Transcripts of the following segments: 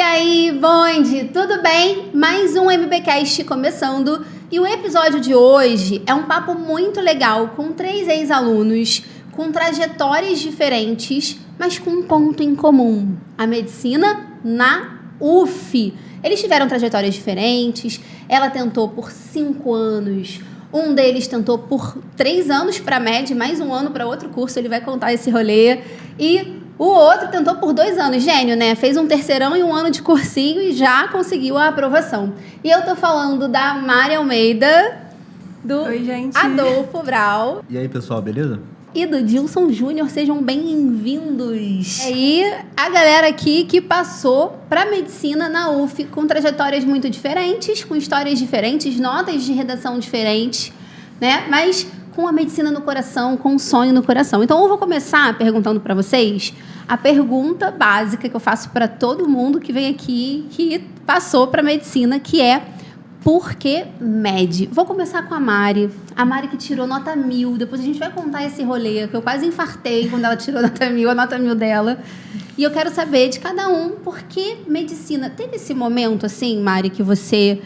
aí, bonde, tudo bem? Mais um MBcast começando e o episódio de hoje é um papo muito legal com 3 ex-alunos com trajetórias diferentes, mas com um ponto em comum: a medicina na UF. Eles tiveram trajetórias diferentes, ela tentou por 5 anos, um deles tentou por 3 anos para MED, mais um ano para outro curso, ele vai contar esse rolê, e o outro tentou por 2 anos, gênio, né? Fez um terceirão e um ano de cursinho e já conseguiu a aprovação. E eu tô falando da Mari Almeida, do Oi, gente. Adolfo Brau. E aí, pessoal, beleza? E do Dilson Júnior, sejam bem-vindos. E a galera aqui que passou para medicina na UF com trajetórias muito diferentes, com histórias diferentes, notas de redação diferentes, né? Mas com a medicina no coração, com um sonho no coração. Então, eu vou começar perguntando para vocês a pergunta básica que eu faço para todo mundo que vem aqui, que passou para medicina, que é: por que MED? Vou começar com a Mari. A Mari que tirou nota 1000. Depois a gente vai contar esse rolê, que eu quase infartei quando ela tirou nota 1000, a nota 1000 dela. E eu quero saber de cada um, por que medicina? Teve esse momento, assim, Mari, que você,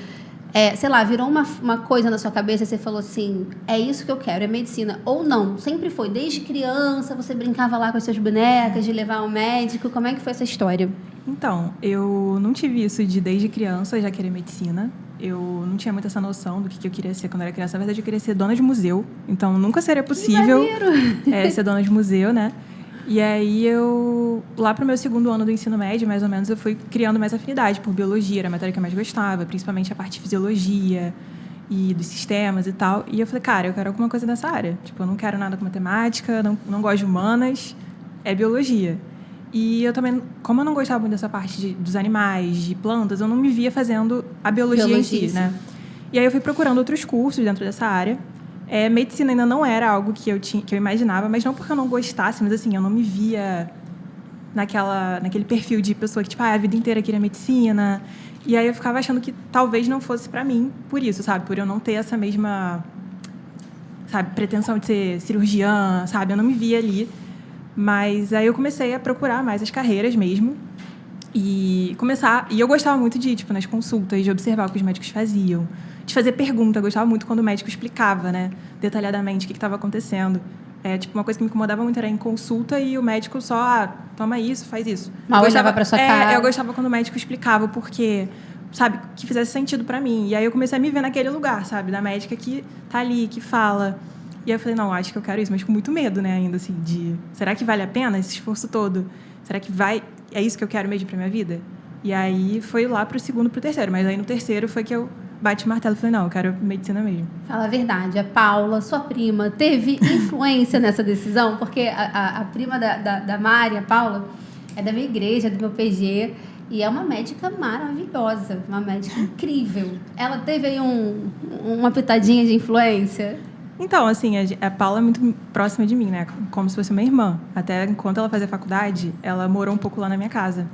sei lá, virou uma coisa na sua cabeça e você falou assim: é isso que eu quero, é medicina. Ou não? Sempre foi? Desde criança, você brincava lá com as suas bonecas, de levar ao médico? Como é que foi essa história? Então, eu não tive isso de desde criança já querer medicina. Eu não tinha muito essa noção do que eu queria ser quando era criança. Na verdade, eu queria ser dona de museu. Então, nunca seria possível ser dona de museu, né? E aí, lá pro meu 2º ano do ensino médio, mais ou menos, eu fui criando mais afinidade por biologia. Era a matéria que eu mais gostava, principalmente a parte de fisiologia e dos sistemas e tal. E eu falei, cara, eu quero alguma coisa nessa área. Tipo, eu não quero nada com matemática, não gosto de humanas, é biologia. E eu também, como eu não gostava muito dessa parte dos animais, de plantas, eu não me via fazendo a biologia em si, né? E aí eu fui procurando outros cursos dentro dessa área. Medicina ainda não era algo que eu imaginava, mas não porque eu não gostasse, mas assim, eu não me via naquele perfil de pessoa que, tipo, a vida inteira queria medicina. E aí eu ficava achando que talvez não fosse pra mim por isso, sabe? Por eu não ter essa mesma, sabe, pretensão de ser cirurgiã, sabe? Eu não me via ali. Mas aí eu comecei a procurar mais as carreiras mesmo. E eu gostava muito de ir, tipo, nas consultas, de observar o que os médicos faziam, de fazer pergunta. Eu gostava muito quando o médico explicava, né, detalhadamente o que estava acontecendo. Tipo, uma coisa que me incomodava muito era em consulta e o médico só, toma isso, faz isso. Mal olhava pra sua cara. Eu gostava quando o médico explicava o porquê, sabe, que fizesse sentido pra mim. E aí eu comecei a me ver naquele lugar, sabe, da médica que tá ali, que fala. E aí eu falei, não, acho que eu quero isso, mas com muito medo, né, ainda assim, será que vale a pena esse esforço todo? Será que é isso que eu quero mesmo pra minha vida? E aí foi lá pro 2º, pro 3º, mas aí no 3º foi que eu bati o martelo e falei, não, eu quero medicina mesmo. Fala a verdade, a Paula, sua prima, teve influência nessa decisão? Porque a prima da Mari, a Paula, é da minha igreja, do meu PG, e é uma médica maravilhosa, uma médica incrível. Ela teve aí uma pitadinha de influência? Então, assim, a Paula é muito próxima de mim, né? Como se fosse uma irmã. Até enquanto ela fazia faculdade, ela morou um pouco lá na minha casa.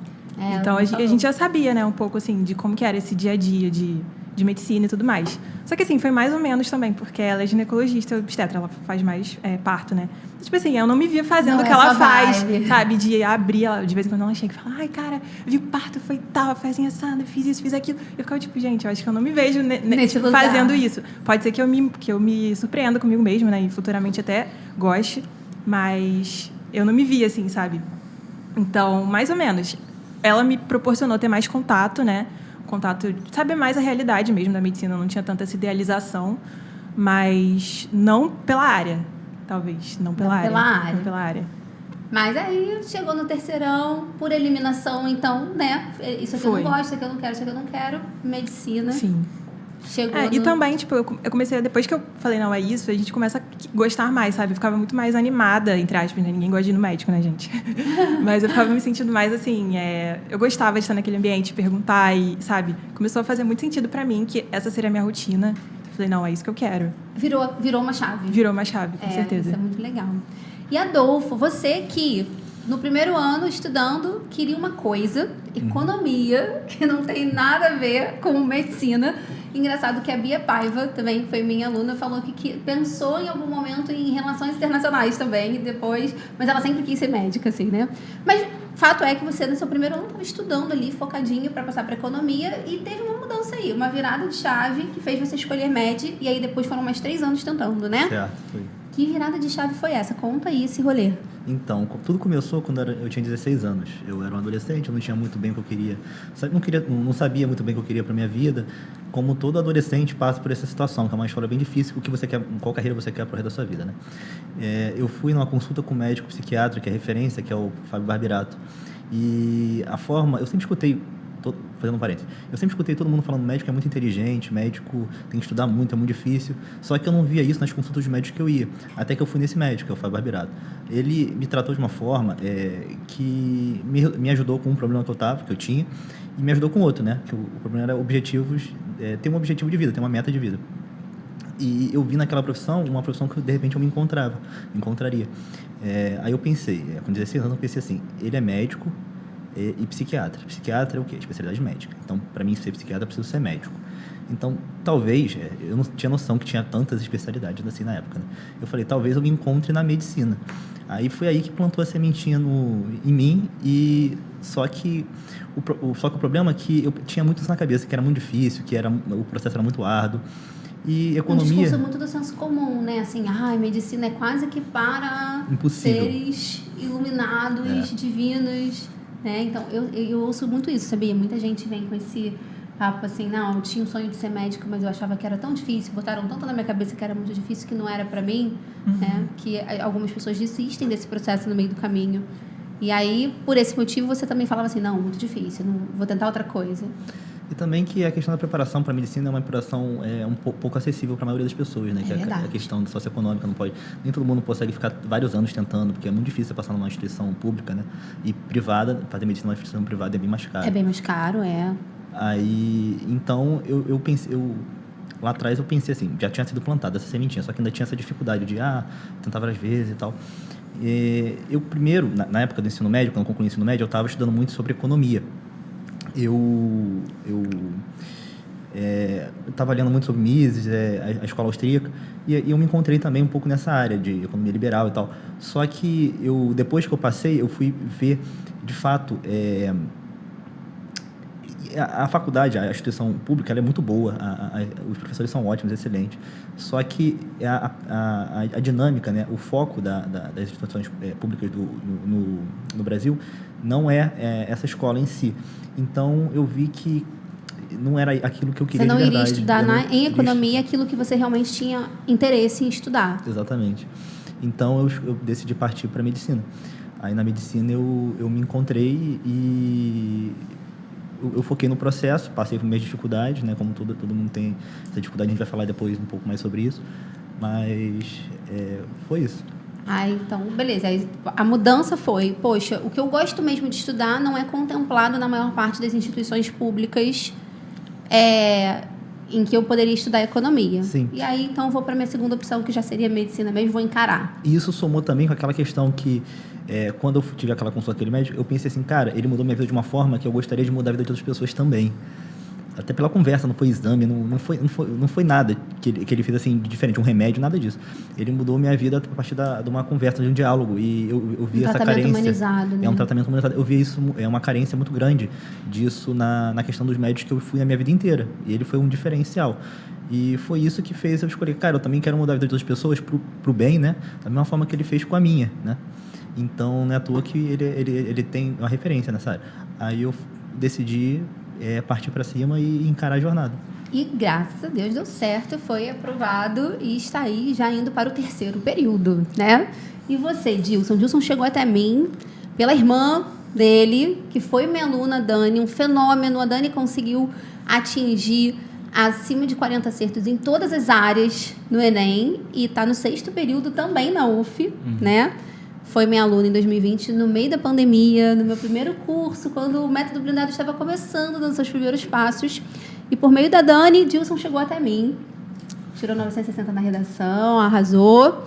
Então, a gente já sabia, né? Um pouco, assim, de como que era esse dia a dia de medicina e tudo mais. Só que, assim, foi mais ou menos também, porque ela é ginecologista obstetra, ela faz mais parto, né? Tipo assim, eu não me via fazendo o que ela faz, sabe? De abrir, ela, de vez em quando ela chega e fala, ai, cara, vi o parto, foi tal, foi assim, assado, fiz isso, fiz aquilo. Eu ficava tipo, gente, eu acho que eu não me vejo fazendo isso. Pode ser que eu me surpreenda comigo mesma, né? E futuramente até goste, mas eu não me via assim, sabe? Então, mais ou menos, ela me proporcionou ter mais contato, né? Contato, saber mais a realidade mesmo da medicina. Eu não tinha tanta essa idealização, mas não pela área, talvez. Não pela área. Mas aí chegou no terceirão, por eliminação, então, né? Isso aqui eu não gosto, isso aqui eu não quero, isso aqui eu não quero. Medicina. Sim. Chegou E também, tipo, eu comecei, depois que eu falei, não, é isso, a gente começa a gostar mais, sabe? Eu ficava muito mais animada, entre aspas, né? Ninguém gosta de ir no médico, né, gente? Mas eu ficava me sentindo mais, assim, eu gostava de estar naquele ambiente, perguntar e, sabe? Começou a fazer muito sentido pra mim que essa seria a minha rotina. Eu falei, não, é isso que eu quero. Virou uma chave. Virou uma chave, com certeza. Isso é muito legal. E Adolfo, você que no primeiro ano, estudando, queria uma coisa, economia, que não tem nada a ver com medicina. Engraçado que a Bia Paiva, também foi minha aluna, falou que pensou em algum momento em relações internacionais também, e depois... Mas ela sempre quis ser médica, assim, né? Mas fato é que você, no seu primeiro ano, estava estudando ali, focadinho para passar para economia, e teve uma mudança aí, uma virada de chave que fez você escolher MED, e aí depois foram mais 3 anos tentando, né? Certo, foi. Que virada de chave foi essa? Conta aí esse rolê. Então, tudo começou quando eu tinha 16 anos. Eu era um adolescente, eu não tinha muito bem o que eu queria. Não sabia muito bem o que eu queria para minha vida. Como todo adolescente passa por essa situação, que é uma história bem difícil, o que você quer, qual carreira você quer para o resto da sua vida, né? Eu fui numa consulta com um médico psiquiatra, que é referência, que é o Fábio Barbirato. E a forma... Eu sempre escutei... Fazendo um parênteses. Eu sempre escutei todo mundo falando médico é muito inteligente, médico tem que estudar muito, é muito difícil. Só que eu não via isso nas consultas de médicos que eu ia. Até que eu fui nesse médico, que é o Fábio Barbirato. Ele me tratou de uma forma que me ajudou com um problema que eu tinha, e me ajudou com outro, né? Que o problema era objetivos, ter um objetivo de vida, ter uma meta de vida. E eu vi naquela profissão, uma profissão que de repente eu me encontraria. Aí eu pensei, com 16 anos eu pensei assim, ele é médico, e psiquiatra. Psiquiatra é o quê? Especialidade médica. Então, para mim ser psiquiatra, eu preciso ser médico. Então, talvez, eu não tinha noção que tinha tantas especialidades assim na época, né? Eu falei, talvez eu me encontre na medicina. Aí foi aí que plantou a sementinha em mim, só que o problema é que eu tinha muito isso na cabeça, que era muito difícil, o processo era muito árduo. E economia... Um discurso muito do senso comum, né? Assim, medicina é quase que para impossível. Seres iluminados, divinos... Então, eu ouço muito isso, sabia? Muita gente vem com esse papo assim, não, eu tinha um sonho de ser médico, mas eu achava que era tão difícil, botaram tanto na minha cabeça que era muito difícil, que não era pra mim, né? Que algumas pessoas desistem desse processo no meio do caminho. E aí, por esse motivo, você também falava assim, não, muito difícil, não vou tentar outra coisa. E também que a questão da preparação para a medicina é uma preparação um pouco acessível para a maioria das pessoas, né? Que a questão socioeconômica, nem todo mundo consegue ficar vários anos tentando, porque é muito difícil passar numa instituição pública, né? E privada, fazer medicina numa instituição privada é bem mais caro. É bem mais caro, Aí, então, eu pensei... Lá atrás eu pensei assim, já tinha sido plantada essa sementinha, só que ainda tinha essa dificuldade de, tentar várias vezes e tal. Eu primeiro, na época do ensino médio, quando eu concluí o ensino médio, eu estava estudando muito sobre economia. Eu estava lendo muito sobre Mises, a escola austríaca, e eu me encontrei também um pouco nessa área de economia liberal e tal. Só que depois que eu passei, eu fui ver, de fato, a faculdade, a instituição pública, ela é muito boa, os professores são ótimos, excelentes. Só que a dinâmica, né, o foco das instituições públicas no Brasil não é essa escola em si. Então, eu vi que não era aquilo que eu queria de verdade. Você não iria estudar em economia aquilo que você realmente tinha interesse em estudar. Exatamente. Então, eu decidi partir para a medicina. Aí, na medicina, eu me encontrei e eu foquei no processo, passei por minhas dificuldades, né? Como todo mundo tem essa dificuldade, a gente vai falar depois um pouco mais sobre isso. Mas foi isso. Então, beleza. Aí, a mudança foi, poxa, o que eu gosto mesmo de estudar não é contemplado na maior parte das instituições públicas em que eu poderia estudar economia. Sim. E aí, então, eu vou para minha segunda opção, que já seria medicina mesmo, vou encarar. E isso somou também com aquela questão que, quando eu tive aquela consulta com aquele médico, eu pensei assim, cara, ele mudou minha vida de uma forma que eu gostaria de mudar a vida de outras pessoas também. Até pela conversa, não foi exame, não foi nada que ele fez assim de diferente, um remédio, nada disso. Ele mudou minha vida a partir de uma conversa, de um diálogo, e eu vi essa carência. Humanizado, né? É um tratamento humanizado. Eu vi isso, uma carência muito grande disso na questão dos médicos que eu fui na minha vida inteira. E ele foi um diferencial. E foi isso que fez eu escolher, cara, eu também quero mudar a vida de outras pessoas pro bem, né? Da mesma forma que ele fez com a minha, né? Então, não é à toa que ele tem uma referência nessa área. Aí eu decidi partir para cima e encarar a jornada. E graças a Deus deu certo, foi aprovado e está aí já indo para o 3º período, né? E você, Dilson? Dilson chegou até mim pela irmã dele, que foi minha aluna, Dani, um fenômeno. A Dani conseguiu atingir acima de 40 acertos em todas as áreas no Enem e está no 6º período também na UF, né? Foi minha aluna em 2020, no meio da pandemia, no meu primeiro curso, quando o Método Blindado estava começando, dando seus primeiros passos. E por meio da Dani, Dilson chegou até mim, tirou 960 na redação, arrasou.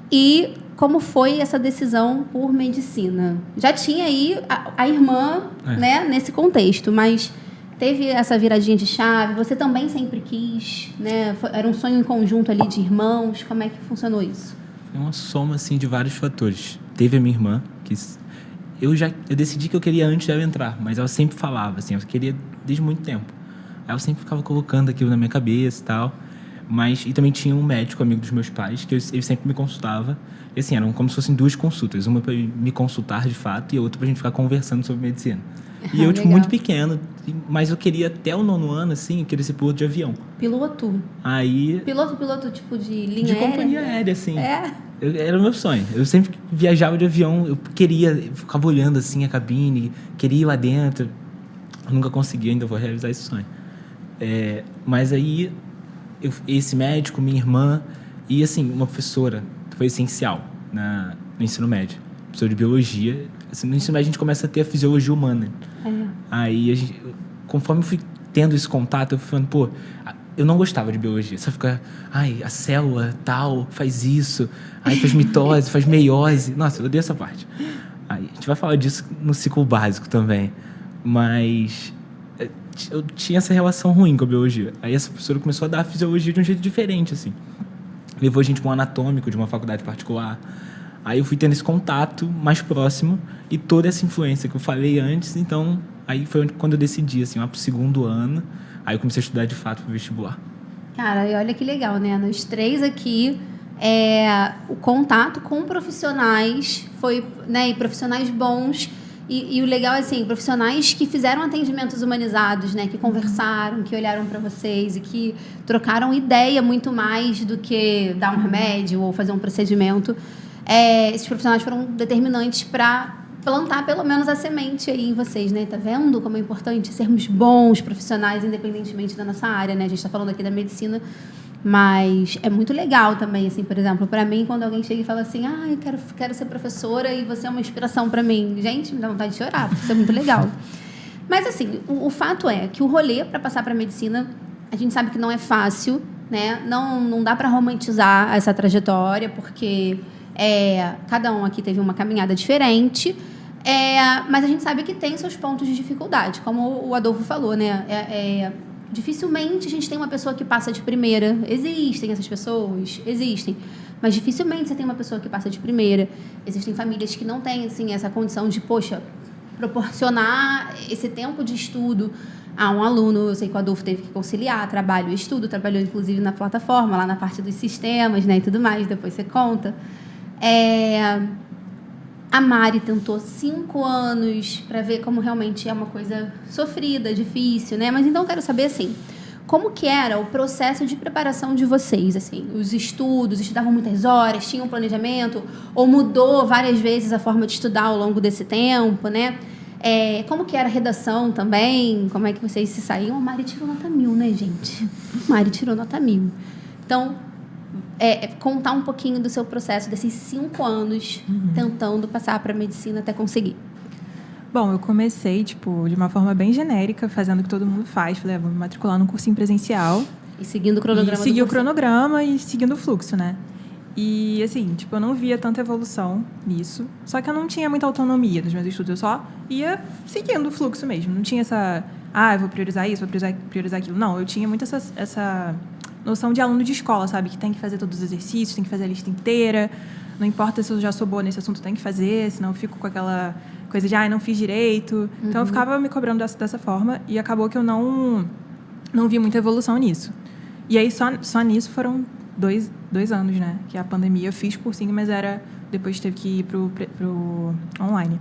E como foi essa decisão por medicina? Já tinha aí a irmã, né, nesse contexto, mas teve essa viradinha de chave, você também sempre quis, né? Era um sonho em conjunto ali de irmãos, como é que funcionou isso? É uma soma, assim, de vários fatores. Teve a minha irmã, que eu decidi que eu queria antes de ela entrar, mas ela sempre falava, assim, eu queria desde muito tempo. Ela sempre ficava colocando aquilo na minha cabeça e tal. E também tinha um médico amigo dos meus pais, que ele sempre me consultava. E assim, eram como se fossem 2 consultas. Uma para me consultar de fato e a outra pra gente ficar conversando sobre medicina. E eu, tipo, muito pequeno, mas eu queria até o 9º ano, assim, eu queria ser piloto de avião. Piloto? Aí... Piloto tipo de linha aérea? De companhia aérea, assim. É? Era o meu sonho. Eu sempre viajava de avião, eu ficava olhando, assim, a cabine, queria ir lá dentro. Eu nunca consegui, ainda vou realizar esse sonho. Mas aí, esse médico, minha irmã e, assim, uma professora que foi essencial no ensino médio. Professora de biologia. Assim, no ensino médio a gente começa a ter a fisiologia humana. Aí, conforme eu fui tendo esse contato, eu fui falando, pô, eu não gostava de biologia. Só fica, a célula tal faz isso, aí faz mitose, faz meiose. Nossa, eu odeio essa parte. Aí, a gente vai falar disso no ciclo básico também. Mas eu tinha essa relação ruim com a biologia. Aí essa professora começou a dar a fisiologia de um jeito diferente, assim. Levou a gente para um anatômico de uma faculdade particular. Aí eu fui tendo esse contato mais próximo e toda essa influência que eu falei antes. Então, aí foi quando eu decidi, assim, lá pro 2º ano. Aí eu comecei a estudar de fato pro vestibular. Cara, e olha que legal, né? Nós 3 aqui, o contato com profissionais foi, né? E profissionais bons. E o legal é, assim, profissionais que fizeram atendimentos humanizados, né? Que conversaram, que olharam para vocês e que trocaram ideia muito mais do que dar um remédio ou fazer um procedimento. Esses profissionais foram determinantes para plantar pelo menos a semente aí em vocês, né? Tá vendo como é importante sermos bons profissionais, independentemente da nossa área, né? A gente está falando aqui da medicina, mas é muito legal também, assim, por exemplo, para mim, quando alguém chega e fala assim, eu quero ser professora e você é uma inspiração para mim. Gente, me dá vontade de chorar, porque isso é muito legal. Mas, assim, o fato é que o rolê para passar para medicina, a gente sabe que não é fácil, né? Não dá para romantizar essa trajetória, porque cada um aqui teve uma caminhada diferente, mas a gente sabe que tem seus pontos de dificuldade, como o Adolfo falou, né? Dificilmente a gente tem uma pessoa que passa de primeira. Existem essas pessoas? Existem. Mas dificilmente você tem uma pessoa que passa de primeira. Existem famílias que não têm, assim, essa condição de, proporcionar esse tempo de estudo a um aluno. Eu sei que o Adolfo teve que conciliar trabalho e estudo, trabalhou inclusive na plataforma, lá na parte dos sistemas, né, e tudo mais, depois você conta. A Mari tentou 5 anos para ver como realmente é uma coisa sofrida, difícil, né? Mas então eu quero saber, assim, como que era o processo de preparação de vocês, assim, os estudos, estudavam muitas horas, tinham um planejamento, ou mudou várias vezes a forma de estudar ao longo desse tempo, né? Como que era a redação também, como é que vocês se saíam? A Mari tirou nota 1000, né, gente? A Mari tirou nota 1000. Então, contar um pouquinho do seu processo, desses 5 anos, tentando passar para a medicina até conseguir. Bom, eu comecei, de uma forma bem genérica, fazendo o que todo mundo faz. Falei, vou me matricular num cursinho presencial. E seguindo o cronograma. E seguir o cronograma e seguindo o fluxo, né? E, assim, eu não via tanta evolução nisso. Só que eu não tinha muita autonomia nos meus estudos. Eu só ia seguindo o fluxo mesmo. Não tinha essa... eu vou priorizar isso, vou priorizar aquilo. Não, eu tinha muito essa noção de aluno de escola, sabe? Que tem que fazer todos os exercícios, tem que fazer a lista inteira. Não importa se eu já sou boa nesse assunto, tem que fazer. Senão eu fico com aquela coisa de, não fiz direito. Então, eu ficava me cobrando dessa forma. E acabou que eu não vi muita evolução nisso. E aí, só nisso foram 2 anos, né? Que a pandemia eu fiz cursinho, mas depois teve que ir pro online.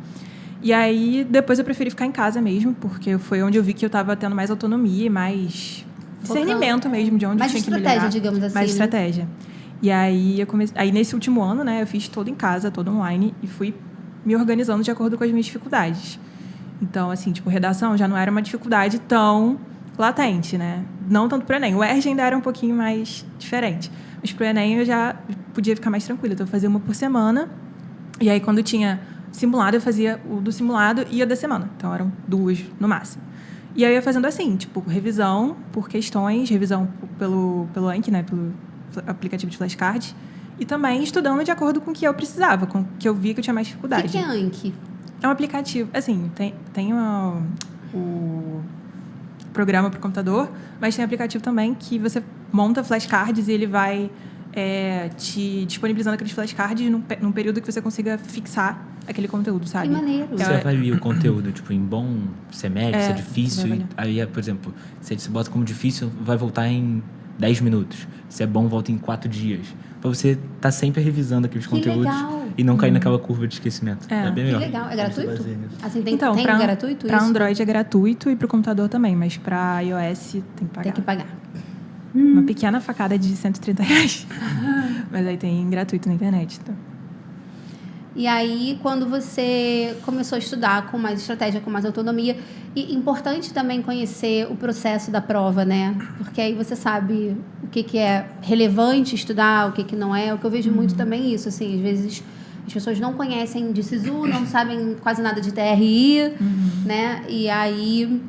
E aí, depois eu preferi ficar em casa mesmo, porque foi onde eu vi que eu estava tendo mais autonomia e mais discernimento mesmo de onde eu tinha que melhorar. Mais estratégia, digamos assim. Mais estratégia. E aí, aí, nesse último ano, né? Eu fiz todo em casa, todo online, e fui me organizando de acordo com as minhas dificuldades. Então, assim, redação já não era uma dificuldade tão latente, né? Não tanto pro Enem. O ERJ ainda era um pouquinho mais diferente. Mas pro Enem eu já podia ficar mais tranquila. Então, eu fazia uma por semana. E aí, quando tinha simulado, eu fazia o do simulado e a da semana. Então, eram 2 no máximo. E aí, eu ia fazendo assim, revisão por questões, revisão pelo Anki, né? Pelo aplicativo de flashcards. E também estudando de acordo com o que eu precisava, com o que eu via que eu tinha mais dificuldade. O que é Anki? É um aplicativo, assim, tem o programa para o computador, mas tem aplicativo também que você monta flashcards e ele vai te disponibilizando aqueles flashcards num período que você consiga fixar aquele conteúdo, sabe? Que maneiro. Então, Você avalia o conteúdo, tipo, em bom, se é médio, se é você vai difícil. avaliar. Aí, por exemplo, se você bota como difícil, vai voltar em 10 minutos. Se é bom, volta em 4 dias. Pra você estar sempre revisando aqueles Que conteúdos legal. e não cair naquela curva de esquecimento. É bem Que legal. legal. É Se gratuito? baseia nisso. Assim, tem Então, gratuito pra isso? Android é gratuito e pro computador também, mas pra iOS tem que pagar. Tem que pagar. Uma pequena facada de R$130. Mas aí tem gratuito na internet. Então. E aí, quando você começou a estudar com mais estratégia, com mais autonomia, e importante também conhecer o processo da prova, né? Porque aí você sabe o que é relevante estudar, o que não é. O que eu vejo muito também isso, assim, às vezes as pessoas não conhecem de SISU, não sabem quase nada de TRI, né? E aí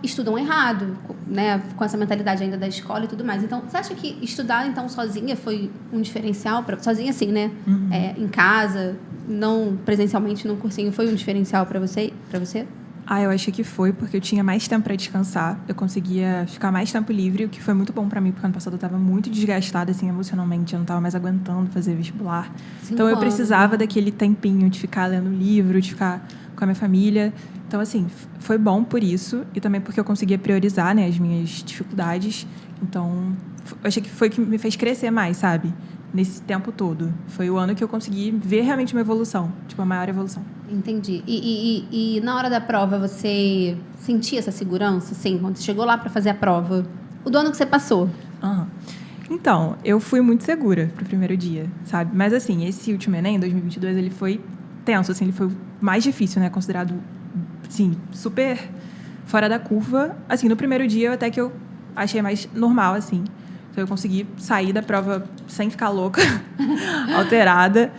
estudam errado, né? Com essa mentalidade ainda da escola e tudo mais. Então, você acha que estudar, então, sozinha foi um diferencial? Sozinha, assim, né? Em casa, não presencialmente num cursinho, foi um diferencial para você? Eu achei que foi, porque eu tinha mais tempo para descansar. Eu conseguia ficar mais tempo livre, o que foi muito bom para mim, porque ano passado eu estava muito desgastada, assim, emocionalmente. Eu não estava mais aguentando fazer vestibular. Então, eu precisava daquele tempinho de ficar lendo livro, de ficar com a minha família. Então, assim, foi bom por isso. E também porque eu conseguia priorizar, né, as minhas dificuldades. Então, eu achei que foi que me fez crescer mais, sabe? Nesse tempo todo. Foi o ano que eu consegui ver realmente uma evolução. Tipo, a maior evolução. Entendi. E na hora da prova, você sentia essa segurança, assim, quando você chegou lá para fazer a prova? O do ano que você passou? Então, eu fui muito segura pro primeiro dia, sabe? Mas, assim, esse último Enem, 2022, ele foi tenso, assim, ele foi o mais difícil, né? Considerado, assim, super fora da curva. Assim, no primeiro dia, até que eu achei mais normal, assim. Então, eu consegui sair da prova sem ficar louca, alterada.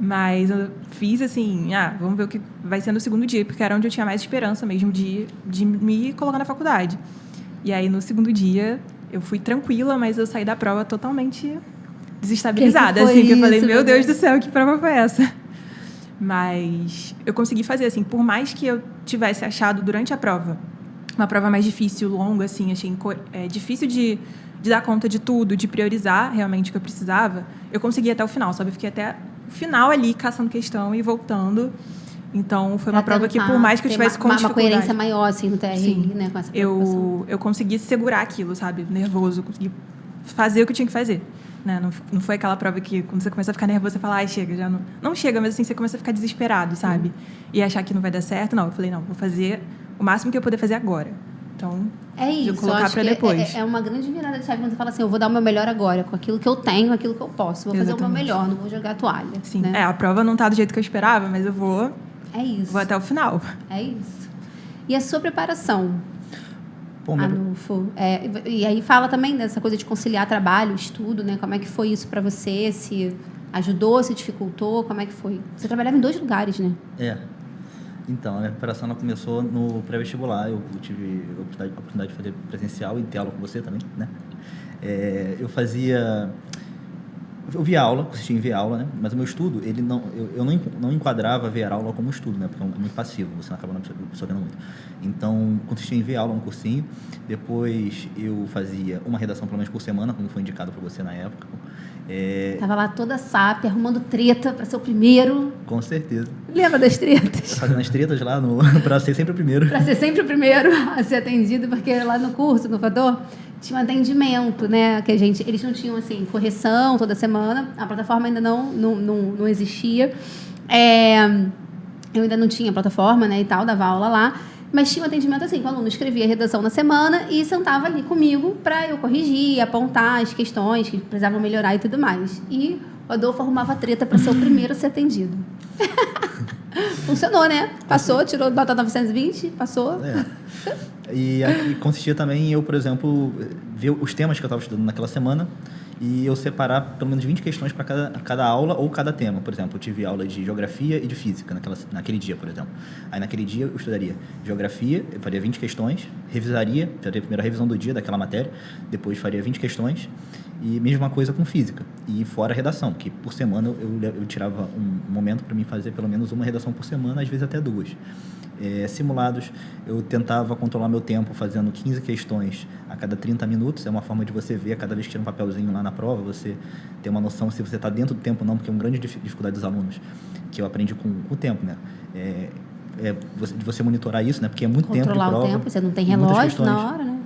Mas eu fiz assim, vamos ver o que vai ser no segundo dia, porque era onde eu tinha mais esperança mesmo de me colocar na faculdade. E aí, no segundo dia, eu fui tranquila, mas eu saí da prova totalmente desestabilizada. Que assim, que eu falei, isso, meu Deus do céu, que prova foi essa? Mas eu consegui fazer, assim, por mais que eu tivesse achado durante a prova, uma prova mais difícil, longa, assim, achei difícil de dar conta de tudo, de priorizar realmente o que eu precisava, eu consegui até o final, sabe? Eu fiquei até o final ali, caçando questão e voltando. Então, foi uma prova que, por mais que eu tivesse com dificuldade... Uma coerência maior, assim, no TRI, né? Com essa preocupação. Eu consegui segurar aquilo, sabe? Nervoso, consegui fazer o que eu tinha que fazer. Né? Não foi aquela prova que, quando você começa a ficar nervoso, você fala, chega, já não... Não chega, mas assim, você começa a ficar desesperado, sabe? E achar que não vai dar certo. Não, eu falei, não, vou fazer o máximo que eu puder fazer agora. Então, isso, vou colocar para depois. É uma grande virada de chave quando você fala assim, eu vou dar o meu melhor agora, com aquilo que eu tenho, com aquilo que eu posso. Vou fazer o meu melhor, não vou jogar a toalha. Sim, né? a prova não tá do jeito que eu esperava, mas eu vou... É isso. Vou até o final. É isso. E a sua preparação, Anulfo? E aí fala também dessa coisa de conciliar trabalho, estudo, né? Como é que foi isso para você? Se ajudou, se dificultou? Como é que foi? Você trabalhava em 2 lugares, né? Então, a minha preparação ela começou no pré-vestibular. Eu tive a oportunidade de fazer presencial e ter aula com você também, né? Eu via aula, consistia em ver aula, né? Mas o meu estudo, eu não enquadrava ver aula como estudo, né? Porque é muito passivo, você acaba não absorvendo muito. Então, consistia em ver aula no cursinho. Depois, eu fazia uma redação pelo menos por semana, como foi indicado para você na época. Tava lá toda SAP, arrumando treta para ser o primeiro. Com certeza. Lembra das tretas? Fazendo as tretas lá para ser sempre o primeiro. Para ser sempre o primeiro a ser atendido, porque lá no curso, no Fator, tinha um atendimento, né? Que eles não tinham, assim, correção toda semana. A plataforma ainda não existia. Eu ainda não tinha plataforma, né, e tal, dava aula lá. Mas tinha um atendimento assim, que o aluno escrevia a redação na semana e sentava ali comigo para eu corrigir, apontar as questões que precisavam melhorar e tudo mais. E o Adolfo arrumava treta para ser o primeiro a ser atendido. Funcionou, né? Passou, tirou nota 920, passou. E consistia também em eu, por exemplo, ver os temas que eu estava estudando naquela semana e eu separar pelo menos 20 questões para cada aula ou cada tema. Por exemplo, eu tive aula de geografia e de física naquele dia, por exemplo. Aí naquele dia eu estudaria geografia, eu faria 20 questões, revisaria, faria a primeira revisão do dia daquela matéria, depois faria 20 questões e mesma coisa com física. E fora a redação, que por semana eu tirava um momento para mim fazer pelo menos uma redação por semana, às vezes até 2. Simulados, eu tentava controlar meu tempo fazendo 15 questões a cada 30 minutos. É uma forma de você ver, cada vez que tira um papelzinho lá na prova, você ter uma noção se você está dentro do tempo ou não, porque é uma grande dificuldade dos alunos que eu aprendi com o tempo, né? De você monitorar isso, né? Porque é muito tempo de Controlar prova. o tempo, você não tem muitas relógio questões. na hora, né?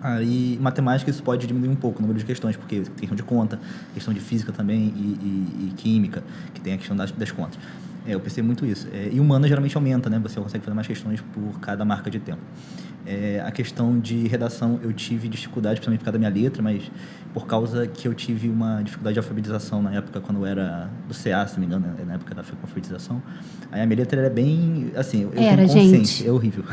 Aí, matemática, isso pode diminuir um pouco o número de questões, porque tem questão de conta, questão de física também e química, que tem a questão das contas. Eu percebo muito isso. E humana geralmente aumenta, né? Você consegue fazer mais questões por cada marca de tempo. A questão de redação, eu tive dificuldade, principalmente por causa da minha letra, mas por causa que eu tive uma dificuldade de alfabetização na época, quando eu era do CA, se não me engano, na época da alfabetização. Aí a minha letra era bem, assim, eu Era, tenho consciência, gente. é horrível.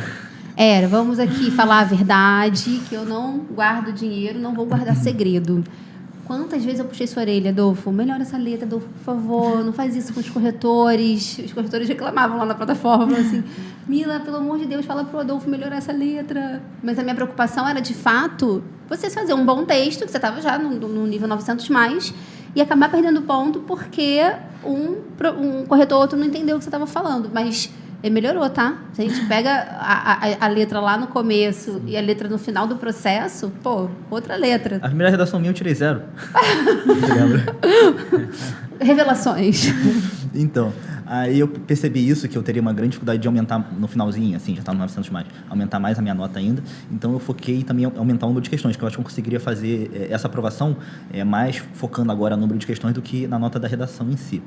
Vamos aqui falar a verdade, que eu não guardo dinheiro, não vou guardar segredo. Quantas vezes eu puxei sua orelha, Adolfo? Melhora essa letra, Adolfo, por favor, não faz isso com os corretores. Os corretores reclamavam lá na plataforma, falavam assim, Mila, pelo amor de Deus, fala pro Adolfo melhorar essa letra. Mas a minha preocupação era, de fato, você fazer um bom texto, que você estava já no nível 900+, e acabar perdendo ponto porque um corretor ou outro não entendeu o que você estava falando. Mas melhorou, tá? Se a gente pega a letra lá no começo e a letra no final do processo, outra letra. A primeira redação minha eu tirei 0. Você lembra? Revelações. Então, aí eu percebi isso, que eu teria uma grande dificuldade de aumentar no finalzinho, assim, já estava no 900+, aumentar mais a minha nota ainda. Então, eu foquei também em aumentar o número de questões, que eu acho que eu conseguiria fazer essa aprovação mais focando agora no número de questões do que na nota da redação em si.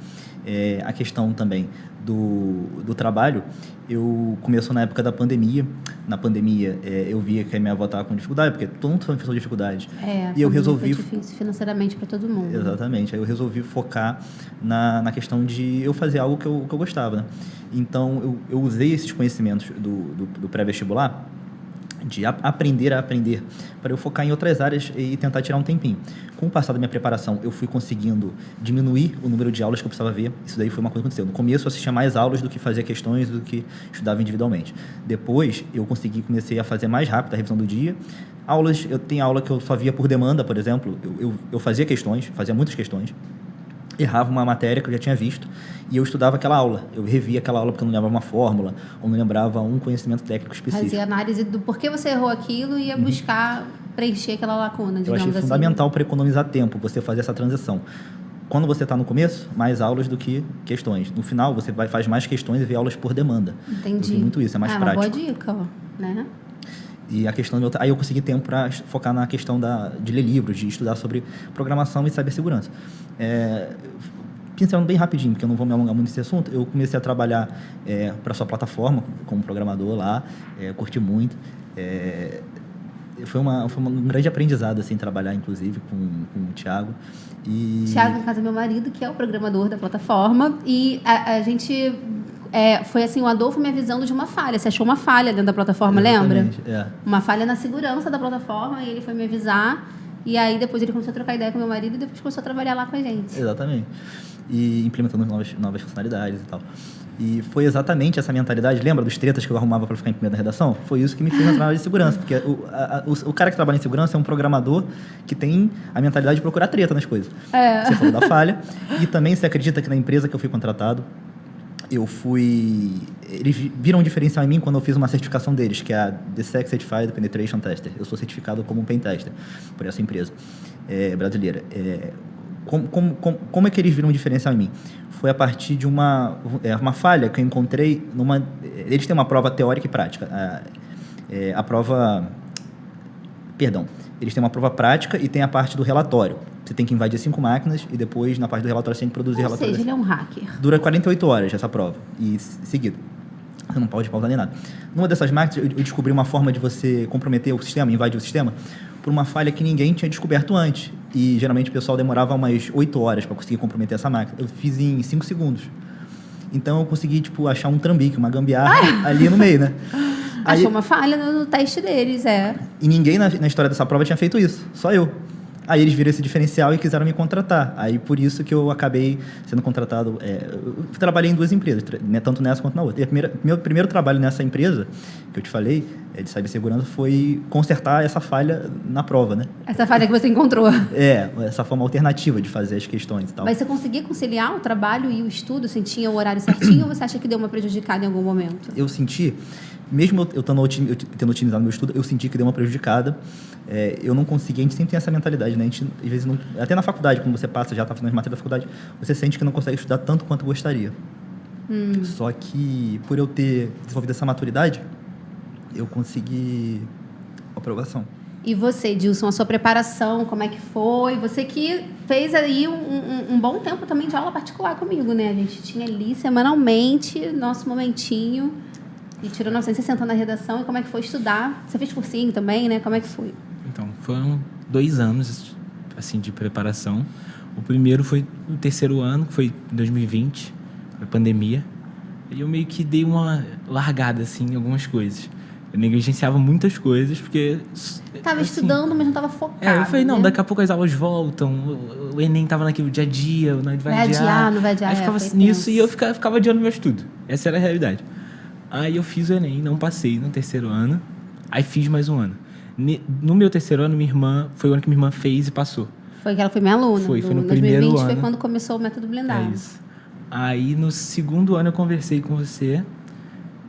A questão também do trabalho, eu começou na época da pandemia. Na pandemia, eu via que a minha avó estava com dificuldade, porque todo mundo passou dificuldade. E eu resolvi... Foi difícil financeiramente para todo mundo. Exatamente. Aí eu resolvi focar na questão de eu fazer algo que eu gostava, né? Então, eu usei esses conhecimentos do pré-vestibular, de aprender a aprender, para eu focar em outras áreas e tentar tirar um tempinho. Com o passar da minha preparação, eu fui conseguindo diminuir o número de aulas que eu precisava ver. Isso daí foi uma coisa que aconteceu. No começo, eu assistia mais aulas do que fazia questões, do que estudava individualmente. Depois, eu comecei a fazer mais rápido a revisão do dia. Eu tenho aula que eu só via por demanda, por exemplo. Eu fazia questões, fazia muitas questões. Errava uma matéria que eu já tinha visto e eu estudava aquela aula. Eu revia aquela aula porque eu não lembrava uma fórmula ou não lembrava um conhecimento técnico específico. Fazia análise do porquê você errou aquilo e ia buscar preencher aquela lacuna, digamos assim. Eu achei fundamental para economizar tempo você fazer essa transição. Quando você está no começo, mais aulas do que questões. No final, você faz mais questões e vê aulas por demanda. Entendi. Eu vi muito isso, é mais prático. Uma boa dica, né? E a questão aí eu consegui tempo para focar na questão de ler livros, de estudar sobre programação e cibersegurança. Pincelando bem rapidinho, porque eu não vou me alongar muito nesse assunto, eu comecei a trabalhar para a sua plataforma como programador lá, curti muito. Foi um grande aprendizado, assim, trabalhar, inclusive, com o Thiago. Thiago, no caso, é meu marido, que é o programador da plataforma, e a gente... foi assim, o Adolfo me avisando de uma falha. Você achou uma falha dentro da plataforma, Exatamente, lembra? Uma falha na segurança da plataforma, e ele foi me avisar. E aí, depois ele começou a trocar ideia com meu marido e depois começou a trabalhar lá com a gente. Exatamente. E implementando novas funcionalidades e tal. E foi exatamente essa mentalidade, lembra dos tretas que eu arrumava para ficar em primeira da redação? Foi isso que me fez entrar na área de segurança, porque o cara que trabalha em segurança é um programador que tem a mentalidade de procurar treta nas coisas. Você falou da falha. E também você acredita que na empresa que eu fui contratado, eles viram um diferencial em mim quando eu fiz uma certificação deles, que é a DSEC Certified Penetration Tester. Eu sou certificado como um pen tester por essa empresa brasileira. Como é que eles viram um diferencial em mim? Foi a partir de uma falha que eu encontrei eles têm uma prova teórica e prática. Eles têm uma prova prática e tem a parte do relatório. Você tem que invadir 5 máquinas e depois, na parte do relatório, você tem que produzir relatório. Ou seja, ele é um hacker. Dura 48 horas essa prova, e seguido. Você não pode pausar nem nada. Numa dessas máquinas, eu descobri uma forma de você comprometer o sistema, invadir o sistema, por uma falha que ninguém tinha descoberto antes. E, geralmente, o pessoal demorava umas 8 horas para conseguir comprometer essa máquina. Eu fiz em 5 segundos. Então, eu consegui, achar um trambique, uma gambiarra ali no meio, né? Achou uma falha no teste deles, E ninguém na história dessa prova tinha feito isso, só eu. Aí eles viram esse diferencial e quiseram me contratar. Aí por isso que eu acabei sendo contratado. Eu trabalhei em 2 empresas, né, tanto nessa quanto na outra. E meu primeiro trabalho nessa empresa, que eu te falei, de cibersegurança, foi consertar essa falha na prova, né? Essa falha que você encontrou. Essa forma alternativa de fazer as questões e tal. Mas você conseguia conciliar o trabalho e o estudo? Você tinha o horário certinho ou você acha que deu uma prejudicada em algum momento? Eu senti, mesmo eu tendo otimizado meu estudo, eu senti que deu uma prejudicada. Eu não consegui, a gente sempre tem essa mentalidade, né? A gente, às vezes, até na faculdade, quando você passa, já está fazendo as matérias da faculdade, você sente que não consegue estudar tanto quanto gostaria. Só que, por eu ter desenvolvido essa maturidade, eu consegui aprovação. E você, Dilson, a sua preparação, como é que foi? Você que fez aí um bom tempo também de aula particular comigo, né? A gente tinha ali semanalmente, nosso momentinho, e tirou 960 na redação. E como é que foi estudar? Você fez cursinho também, né? Como é que foi? Então, foram 2 anos, assim, de preparação. O primeiro foi o terceiro ano, que foi em 2020, a pandemia. E eu meio que dei uma largada, assim, em algumas coisas. Eu negligenciava muitas coisas, porque... Tava assim, estudando, mas não tava focado, eu falei, não, né? daqui a pouco as aulas voltam, o Enem tava naquele dia a dia, não vai adiar. Não vai adiar. Aí ficava nisso e eu ficava adiando meu estudo. Essa era a realidade. Aí eu fiz o Enem, não passei no terceiro ano, aí fiz mais um ano. No meu terceiro ano, minha irmã, foi o ano que minha irmã fez e passou. Foi que ela foi minha aluna. Foi no 2020 primeiro foi ano. quando começou o método blindado. É isso. Aí no segundo ano eu conversei com você.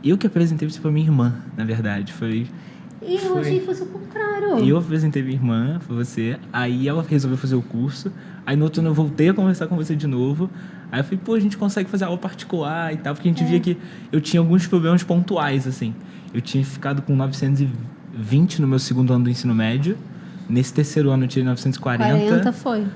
Eu que apresentei você pra minha irmã, na verdade. E eu achei que fosse o contrário. Eu apresentei minha irmã pra você. Aí ela resolveu fazer o curso. Aí no outro ano eu voltei a conversar com você de novo. Aí eu falei, pô, a gente consegue fazer aula particular e tal. Porque a gente via que eu tinha alguns problemas pontuais, assim. Eu tinha ficado com 920 no meu segundo ano do ensino médio. Nesse terceiro ano eu tirei 940. 40 foi.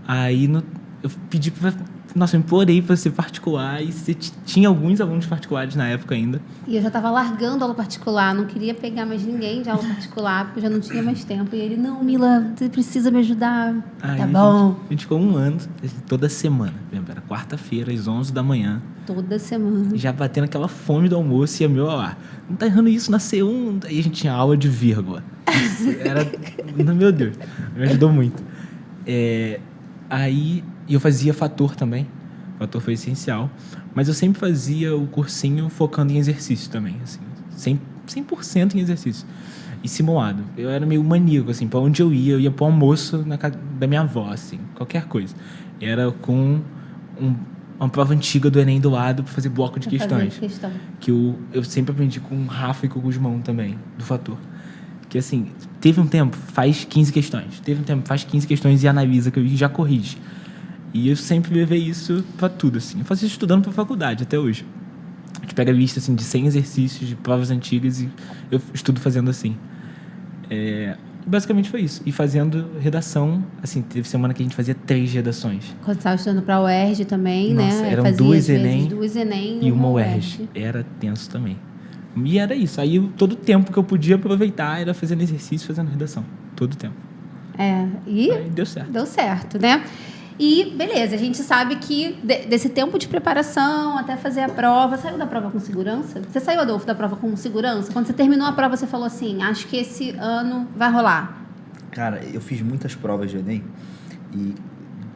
Aí eu pedi pra... Nossa, eu implorei pra ser particular. E você tinha alguns alunos particulares na época ainda. E eu já tava largando aula particular. Não queria pegar mais ninguém de aula particular, porque eu já não tinha mais tempo. E ele, não, Mila, você precisa me ajudar. Aí Tá bom. A gente ficou um ano, toda semana. Por exemplo, era quarta-feira, às 11 da manhã. Toda semana. Já batendo aquela fome do almoço e a meu lá. Não tá errando isso na C1. Aí a gente tinha aula de vírgula. Era... Meu Deus. Me ajudou muito. Aí eu fazia fator também. Fator foi essencial. Mas eu sempre fazia o cursinho focando em exercício também. Assim, 100% em exercício. E simulado. Eu era meio maníaco, assim. Pra onde eu ia pro almoço na casa da minha avó, assim. Qualquer coisa. Era com uma prova antiga do Enem do lado pra fazer bloco de questões. Que eu sempre aprendi com o Rafa e com o Guzmão também, do fator. Que assim, teve um tempo, faz 15 questões. Teve um tempo, faz 15 questões e analisa, que eu já corrige. E eu sempre levei isso pra tudo, assim. Eu faço isso estudando pra faculdade, até hoje. A gente pega a lista, assim, de 100 exercícios de provas antigas e eu estudo fazendo assim. Basicamente foi isso. E fazendo redação, assim, teve semana que a gente fazia 3 redações. Quando estava estudando pra UERJ também, Nossa, né? eram Fazia, 2 às vezes, Enem 2 Enem e uma UERJ. Era tenso também. E era isso. Aí todo o tempo que eu podia aproveitar era fazendo exercício, fazendo redação. Todo o tempo. E aí deu certo. Deu certo, né? E, beleza, a gente sabe que desse tempo de preparação até fazer a prova... Saiu da prova com segurança? Você saiu, Adolfo, da prova com segurança? Quando você terminou a prova, você falou assim, acho que esse ano vai rolar. Cara, eu fiz muitas provas de Enem e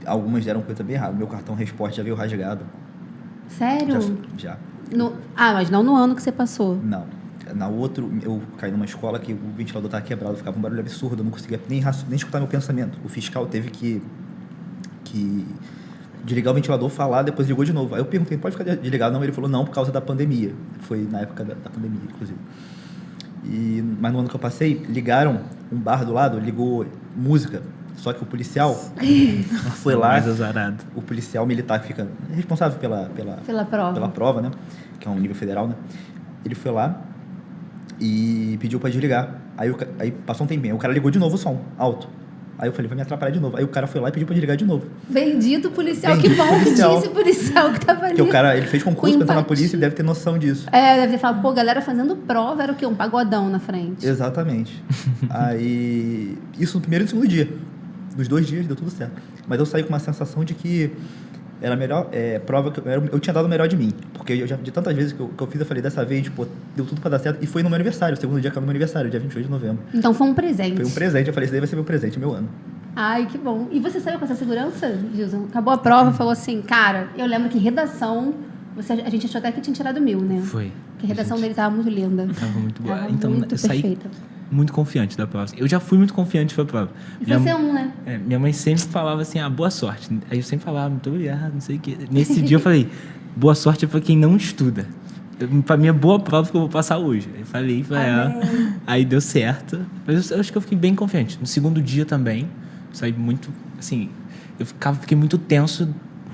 algumas deram coisa bem errada. Meu cartão resposta já veio rasgado. Sério? Já. Mas não no ano que você passou. Não. Na outra, eu caí numa escola que o ventilador estava quebrado, ficava um barulho absurdo, eu não conseguia nem escutar meu pensamento. O fiscal teve que desligar o ventilador, falar, depois ligou de novo. Aí eu perguntei, pode ficar desligado? Não, ele falou, não, por causa da pandemia. Foi na época da pandemia, inclusive. Mas no ano que eu passei, ligaram um bar do lado, ligou música, só que o policial foi lá, mais azarado. O policial militar que fica responsável pela prova, né? Que é um nível federal, né? Ele foi lá e pediu para desligar. Aí passou um tempinho, aí o cara ligou de novo o som, alto. Aí eu falei, vai me atrapalhar de novo. Aí o cara foi lá e pediu pra desligar de novo. Bendito policial, que bom que disse policial que tava ali. Porque o cara, ele fez concurso pra entrar na polícia, ele deve ter noção disso. Deve ter falado, pô, galera fazendo prova, era o quê? Um pagodão na frente. Exatamente. Aí, isso no primeiro e no segundo dia. Nos 2 dias deu tudo certo. Mas eu saí com uma sensação de que era a melhor prova, eu tinha dado o melhor de mim. Porque eu já, de tantas vezes que eu fiz, eu falei, dessa vez, pô, deu tudo pra dar certo. E foi no meu aniversário, o segundo dia que era no meu aniversário, dia 28 de novembro. Então foi um presente. Foi um presente, eu falei, esse daí vai ser meu presente, meu ano. Ai, que bom. E você saiu com essa segurança, Gilson? Acabou a prova, falou assim, cara, eu lembro que redação, a gente achou até que tinha tirado 1000, né? Foi. Que a redação dele tava muito linda. Tava muito boa. Tava então, muito eu saí perfeita. muito confiante da prova. Eu já fui muito confiante pra prova. E foi C1, né? Minha mãe sempre falava assim, boa sorte. Aí eu sempre falava, muito obrigado, não sei o quê. Nesse dia eu falei, boa sorte é pra quem não estuda. Pra mim é boa prova que eu vou passar hoje. Eu falei pra ela. Aí deu certo. Mas eu acho que eu fiquei bem confiante. No segundo dia também, saí muito, assim, fiquei muito tenso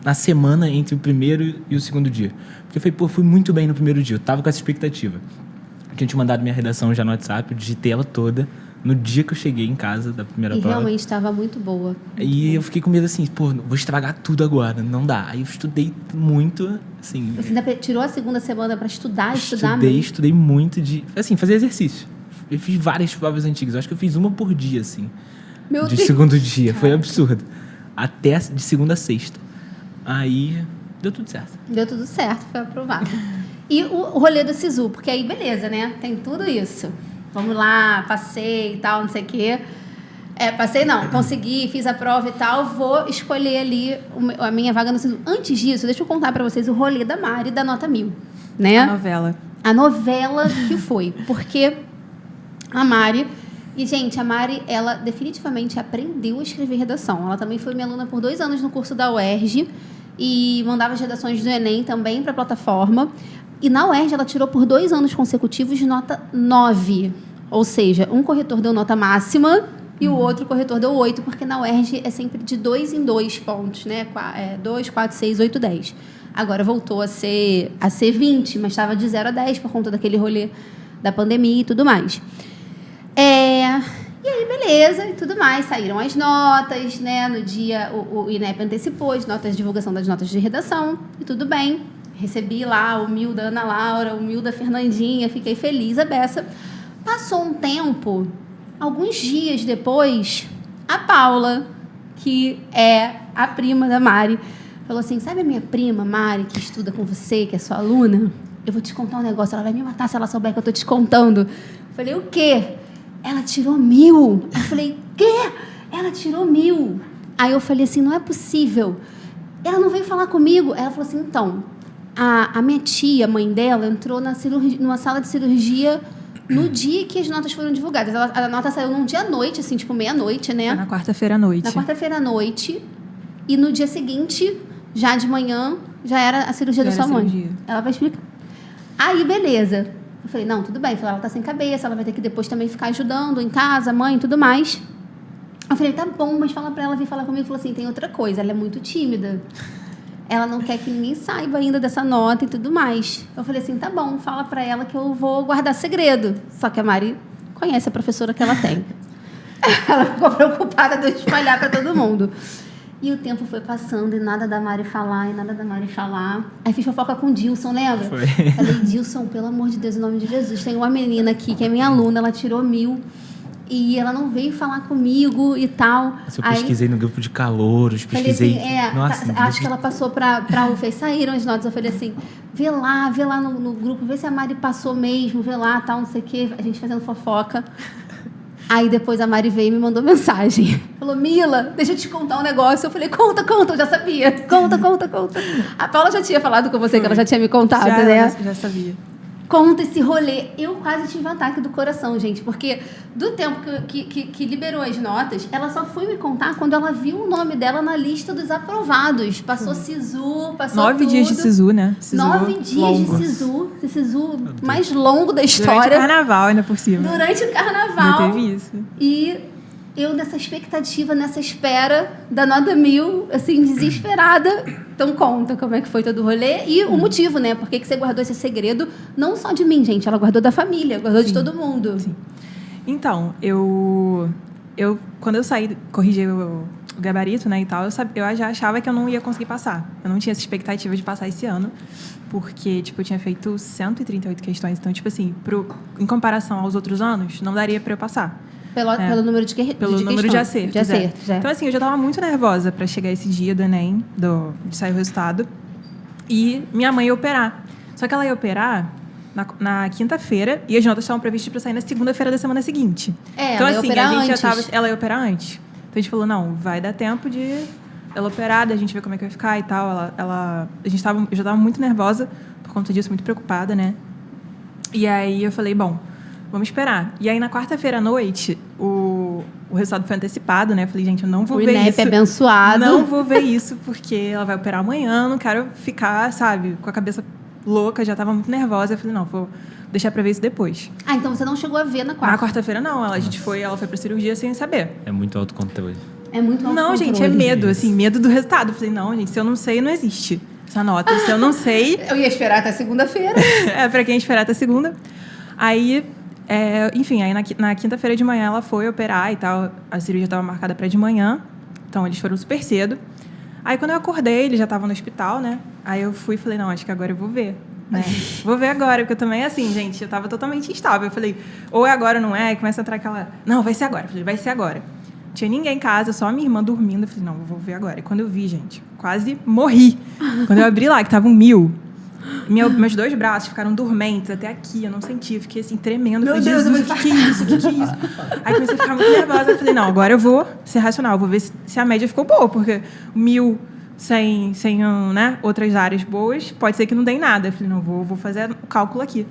na semana entre o primeiro e o segundo dia. Porque eu falei, pô, fui muito bem no primeiro dia. Eu tava com essa expectativa. Eu tinha te mandado minha redação já no WhatsApp, eu digitei ela toda no dia que eu cheguei em casa da primeira E prova. realmente estava muito boa. E eu fiquei com medo assim, pô, vou estragar tudo agora, não dá. Aí eu estudei muito, assim... Você ainda tirou a segunda semana para estudar Estudei muito assim, fazer exercício. Eu fiz várias provas antigas, eu acho que eu fiz uma por dia, assim. Meu de Deus. segundo dia, foi absurdo. Até de segunda a sexta. Aí, deu tudo certo. Deu tudo certo, foi aprovado. E o rolê do SISU, porque aí beleza, né? Tem tudo isso. Vamos lá, passei e tal, não sei o quê. Passei não, consegui, fiz a prova e tal, vou escolher ali a minha vaga no SISU. Antes disso, deixa eu contar pra vocês o rolê da Mari da Nota 1000, né? A novela. A novela que foi, porque a Mari... E, gente, a Mari, ela definitivamente aprendeu a escrever redação. Ela também foi minha aluna por 2 anos no curso da UERJ e mandava as redações do Enem também para a plataforma. E na UERJ ela tirou por 2 anos consecutivos nota 9. Ou seja, um corretor deu nota máxima e o outro corretor deu 8, porque na UERJ é sempre de 2 em 2 pontos, né? 2, 4, 6, 8, 10. Agora voltou a ser 20, mas estava de 0 a 10 por conta daquele rolê da pandemia e tudo mais. E aí, beleza, e tudo mais. Saíram as notas, né? No dia, o INEP antecipou as notas de divulgação das notas de redação, e tudo bem. Recebi lá o 1000 da Ana Laura, o 1000 da Fernandinha, fiquei feliz, a beça. Passou um tempo, alguns dias depois, a Paula, que é a prima da Mari, falou assim, sabe a minha prima, Mari, que estuda com você, que é sua aluna? Eu vou te contar um negócio, ela vai me matar se ela souber que eu tô te contando. Eu falei, o quê? Ela tirou 1000. Eu falei, quê? Ela tirou 1000. Aí eu falei assim, não é possível. Ela não veio falar comigo. Ela falou assim, então, a minha tia, a mãe dela, entrou numa sala de cirurgia no dia que as notas foram divulgadas. A nota saiu num dia à noite, assim, tipo meia-noite, né? Foi na quarta-feira à noite. Na quarta-feira à noite. E no dia seguinte, já de manhã, já era a cirurgia da sua mãe. Ela vai explicar. Aí, beleza. Eu falei, não, tudo bem. Eu falei, ela tá sem cabeça, ela vai ter que depois também ficar ajudando em casa, mãe e tudo mais. Eu falei, tá bom, mas fala pra ela vir falar comigo. Falou assim, tem outra coisa, ela é muito tímida. Ela não quer que ninguém saiba ainda dessa nota e tudo mais. Eu falei assim, tá bom, fala pra ela que eu vou guardar segredo. Só que a Mari conhece a professora que ela tem. Ela ficou preocupada de eu espalhar pra todo mundo. E o tempo foi passando e nada da Mari falar, e nada da Mari falar. Aí fiz fofoca com o Dilson, lembra? Foi. Falei, Dilson, pelo amor de Deus, em nome de Jesus, tem uma menina aqui que é minha aluna, ela tirou 1000 e ela não veio falar comigo e tal. Eu pesquisei no grupo de calouros, pesquisei... Assim, Nossa, acho que ela passou pra UFA e saíram as notas. Eu falei assim, vê lá no grupo, vê se a Mari passou mesmo, vê lá, tal, não sei o quê, a gente fazendo fofoca. Aí depois a Mari veio e me mandou mensagem. Falou, Mila, deixa eu te contar um negócio. Eu falei, conta, eu já sabia. Conta. A Paula já tinha falado com você, que ela já tinha me contado, né? Já sabia. Conta esse rolê. Eu quase tive um ataque do coração, gente, porque do tempo que liberou as notas, ela só foi me contar quando ela viu o nome dela na lista dos aprovados. Passou SISU, passou 9 dias de SISU, né? SISU 9 dias longo. de SISU. Esse SISU mais longo da história. Durante o carnaval, ainda por cima. Durante o carnaval. Não teve isso. E eu nessa expectativa, nessa espera da nota 1000, assim, desesperada. Então conta como é que foi todo o rolê e o motivo, né? Por que você guardou esse segredo? Não só de mim, gente. Ela guardou da família, guardou de todo mundo. Sim. Então, quando eu saí, corrigi o gabarito, né, e tal, eu já achava que eu não ia conseguir passar. Eu não tinha essa expectativa de passar esse ano, porque, tipo, eu tinha feito 138 questões. Então, tipo assim, em comparação aos outros anos, não daria para eu passar. Pelo número de questões. Pelo número de acertos. De acertos, Então, assim, eu já estava muito nervosa para chegar esse dia do Enem, de sair o resultado. E minha mãe ia operar. Só que ela ia operar na quinta-feira e as notas estavam previstas para sair na segunda-feira da semana seguinte. ela Então, ia assim, operar a gente antes. já tava. Ela ia operar antes. Então a gente falou, não, vai dar tempo de ela operar, da gente ver como é que vai ficar e tal. Eu já estava muito nervosa por conta disso, muito preocupada, né? E aí eu falei, bom, vamos esperar. E aí na quarta-feira à noite, o resultado foi antecipado, né? Eu falei, gente, eu não vou ver INEP isso. abençoado. Não vou ver isso, porque ela vai operar amanhã, não quero ficar, sabe, com a cabeça louca, já estava muito nervosa. Eu falei, não, vou deixar para ver isso depois. Ah, então você não chegou a ver na quarta? Na quarta-feira, não. Ela foi pra cirurgia sem saber. É muito autocontrole. É muito Não, autocontrole. gente, é medo, assim, medo do resultado. Eu falei, não, gente, se eu não sei, não existe essa nota. Se eu não sei... Eu ia esperar até segunda-feira. Pra quem esperar até segunda. Aí, enfim, aí na quinta-feira de manhã ela foi operar e tal. A cirurgia estava marcada para de manhã. Então, eles foram super cedo. Aí, quando eu acordei, eles já estavam no hospital, né? Aí eu fui e falei, não, acho que agora eu vou ver. Né? Vou ver agora, porque eu também, assim, gente, eu tava totalmente instável. Eu falei, ou é agora ou não é? E começa a entrar aquela... Não, vai ser agora. Eu falei, vai ser agora. Não tinha ninguém em casa, só a minha irmã dormindo. Eu falei, não, vou ver agora. E quando eu vi, gente, quase morri. Quando eu abri lá, que tava 1.000... Meus 2 braços ficaram dormentes até aqui, eu não senti, eu fiquei assim, tremendo. Meu falei, Deus, Jesus, o que é isso? O que é isso? Aí comecei a ficar muito nervosa, eu falei, não, agora eu vou ser racional, eu vou ver se a média ficou boa, porque 1.000 sem né, outras áreas boas, pode ser que não dê em nada. Eu falei, não, vou fazer o cálculo aqui.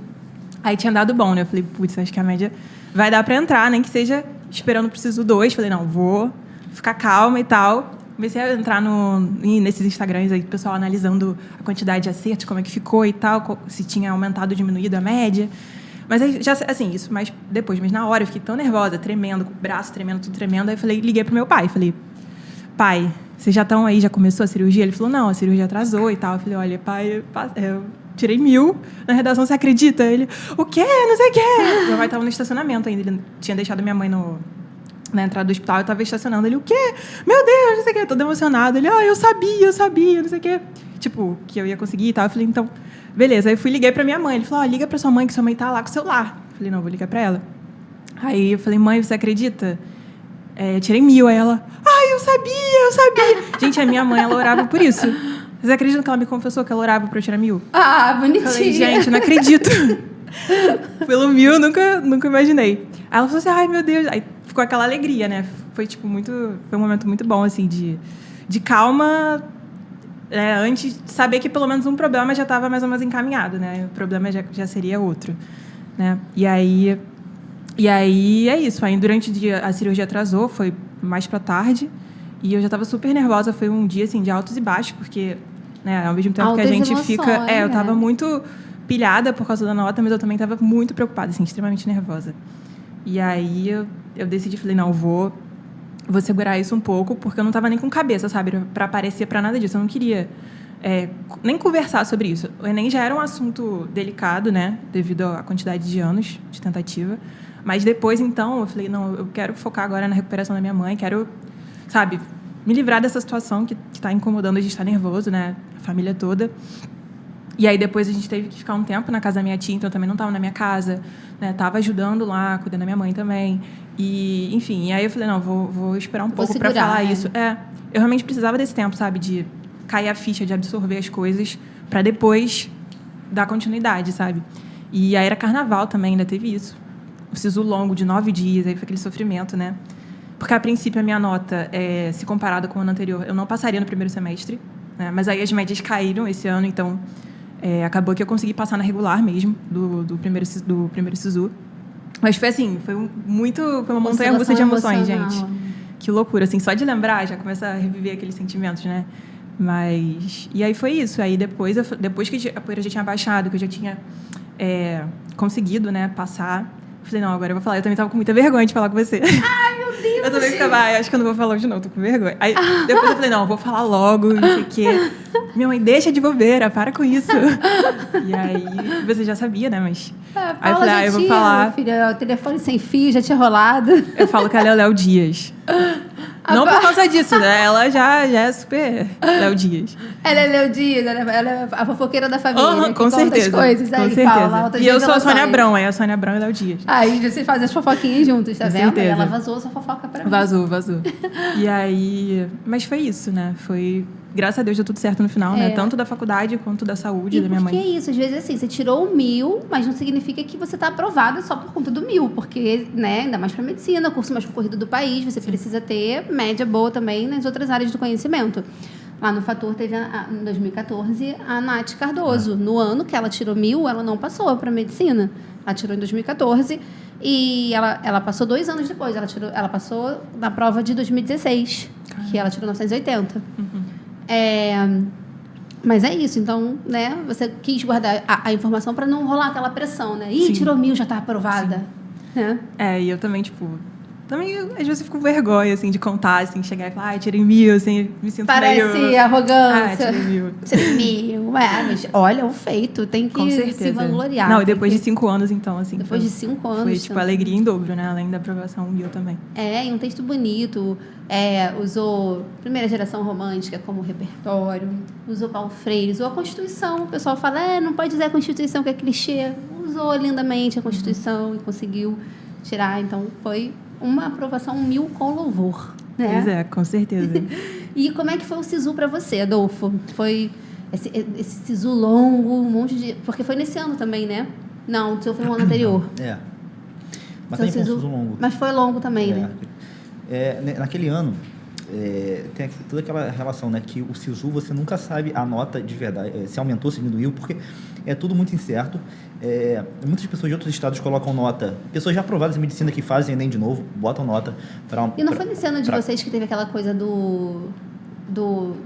Aí tinha dado bom, né? Eu falei, putz, acho que a média vai dar pra entrar, nem que seja esperando pro SISU 2. Falei, não, vou ficar calma e tal. Comecei a entrar nesses Instagrams aí, o pessoal analisando a quantidade de acertos, como é que ficou e tal, se tinha aumentado ou diminuído a média. Mas aí, já, assim, isso mais depois. Mas na hora eu fiquei tão nervosa, tremendo, com o braço tremendo, tudo tremendo. Aí eu liguei pro meu pai, falei, pai, vocês já estão aí, já começou a cirurgia? Ele falou, não, a cirurgia atrasou e tal. Eu falei, olha, pai, eu tirei 1.000 na redação, você acredita? Ele, o quê? Não sei o quê. Meu pai estava no estacionamento ainda, ele tinha deixado minha mãe na entrada do hospital, eu estava estacionando. Ele, o quê? Meu Deus, não sei o quê, todo emocionado. Ele, eu sabia, não sei o quê. Tipo, que eu ia conseguir e tal. Eu falei, então, beleza. Aí eu liguei pra minha mã. Ele falou, liga pra sua mãe, que sua mãe tá lá com o celular. Eu falei, não, vou ligar pra ela. Aí eu falei, mãe, você acredita? Tirei 1.000. Aí ela, eu sabia. Gente, a minha mãe, ela orava por isso. Vocês acreditam que ela me confessou que ela orava pra eu tirar 1.000? Ah, bonitinho. Eu falei, gente, não acredito. Pelo 1.000, nunca imaginei. Aí ela falou assim, ai, meu Deus. Aí ficou aquela alegria, né? Foi, tipo, foi um momento muito bom, assim, de calma, antes de saber que pelo menos um problema já estava mais ou menos encaminhado, né? O problema já seria outro, né? E aí é isso. Aí durante o dia a cirurgia atrasou, foi mais pra tarde, e eu já estava super nervosa. Foi um dia, assim, de altos e baixos, porque, né, ao mesmo tempo altas que a gente emoções, fica... eu estava muito pilhada por causa da nota, mas eu também estava muito preocupada, assim, extremamente nervosa. E aí eu decidi, falei, não, vou segurar isso um pouco, porque eu não estava nem com cabeça, sabe, para aparecer para nada disso. Eu não queria nem conversar sobre isso. O Enem já era um assunto delicado, né, devido à quantidade de anos de tentativa. Mas depois, então, eu falei, não, eu quero focar agora na recuperação da minha mãe, quero, sabe, me livrar dessa situação que está incomodando, a gente está nervoso, né, a família toda. E aí depois a gente teve que ficar um tempo na casa da minha tia, então eu também não estava na minha casa, né? Tava ajudando lá, cuidando da minha mãe também. E, enfim, e aí eu falei, não, vou esperar um pouco para falar isso. Eu realmente precisava desse tempo, sabe? De cair a ficha, de absorver as coisas, para depois dar continuidade, sabe? E aí era carnaval também, ainda teve isso. O SISU longo de 9 dias, aí foi aquele sofrimento, né? Porque, a princípio, a minha nota, se comparada com o ano anterior, eu não passaria no primeiro semestre, né? Mas aí as médias caíram esse ano, então... acabou que eu consegui passar na regular mesmo, do primeiro SISU. Mas foi assim, foi uma montanha-russa de emoções, gente. Que loucura, assim, só de lembrar já começa a reviver aqueles sentimentos, né? Mas... E aí foi isso. Aí depois que a poeira já tinha baixado, que eu já tinha conseguido, né, passar, eu falei, não, agora eu vou falar. Eu também tava com muita vergonha de falar com você. Ai, meu Deus! Eu também ficava, acho que eu não vou falar hoje não, tô com vergonha. Aí depois eu falei, não, eu vou falar logo, não sei o quê. Minha mãe, deixa de bobeira, para com isso. E aí, você já sabia, né, mas... aí eu falei, eu vou falar... Filha, o telefone sem fio já tinha rolado. Eu falo que ela é o Léo Dias. Não por causa disso, né? Ela já é super Léo Dias. Ela é Léo Dias, ela é a fofoqueira da família. Com certeza. As coisas, com aí, certeza. Paula, e eu sou a Sônia Abrão, aí a Sônia Abrão e Léo Dias. Aí vocês fazem as fofoquinhas juntos, tá Com vendo? certeza. E ela vazou sua fofoca pra mim. Vazou. E aí... Mas foi isso, né? Foi... Graças a Deus deu tudo certo no final, né? Tanto da faculdade quanto da saúde da minha mãe. E por que isso? Às vezes, assim, você tirou 1.000, mas não significa que você está aprovada só por conta do 1.000. Porque, né, ainda mais para medicina, o curso mais concorrido do país, você precisa ter média boa também nas outras áreas do conhecimento. Lá no Fator teve, em 2014, a Nath Cardoso. No ano que ela tirou 1.000, ela não passou para medicina. Ela tirou em 2014 e ela passou 2 anos depois. Ela passou na prova de 2016, que ela tirou 980. Mas é isso, então, né? Você quis guardar a informação para não rolar aquela pressão, né? Ih, tirou 1.000, já tá aprovada. Né? E eu também, tipo, Também, às vezes, eu fico com vergonha, assim, de contar, assim, chegar e falar, tirei 1.000, assim, me sinto Parece meio... arrogância. Tirei 1.000. Tirei 1.000. Mas olha, é um feito. Tem Com que certeza. se vangloriar. Não, e tem depois que... de 5 anos, então, assim... Depois de 5 anos. Foi, tipo, também. alegria em dobro, né? Além da aprovação, 1.000 também. E um texto bonito. Usou primeira geração romântica como repertório. Usou Paulo Freire. Usou a Constituição. O pessoal fala, não pode dizer a Constituição que é clichê. Usou lindamente a Constituição e conseguiu tirar. Então, foi uma aprovação 1.000 com louvor. Né? Pois é, com certeza. E como é que foi o SISU para você, Adolfo? Foi esse SISU longo, um monte de... Porque foi nesse ano também, né? Não, o seu foi no ano anterior. Mas também foi um SISU longo. Mas foi longo também, né? Naquele ano, tem toda aquela relação, né? Que o SISU, você nunca sabe a nota de verdade, se aumentou, se diminuiu, porque é tudo muito incerto. Muitas pessoas de outros estados colocam nota. Pessoas já aprovadas em medicina que fazem Enem de novo, botam nota para... E não foi nesse ano de vocês que teve aquela coisa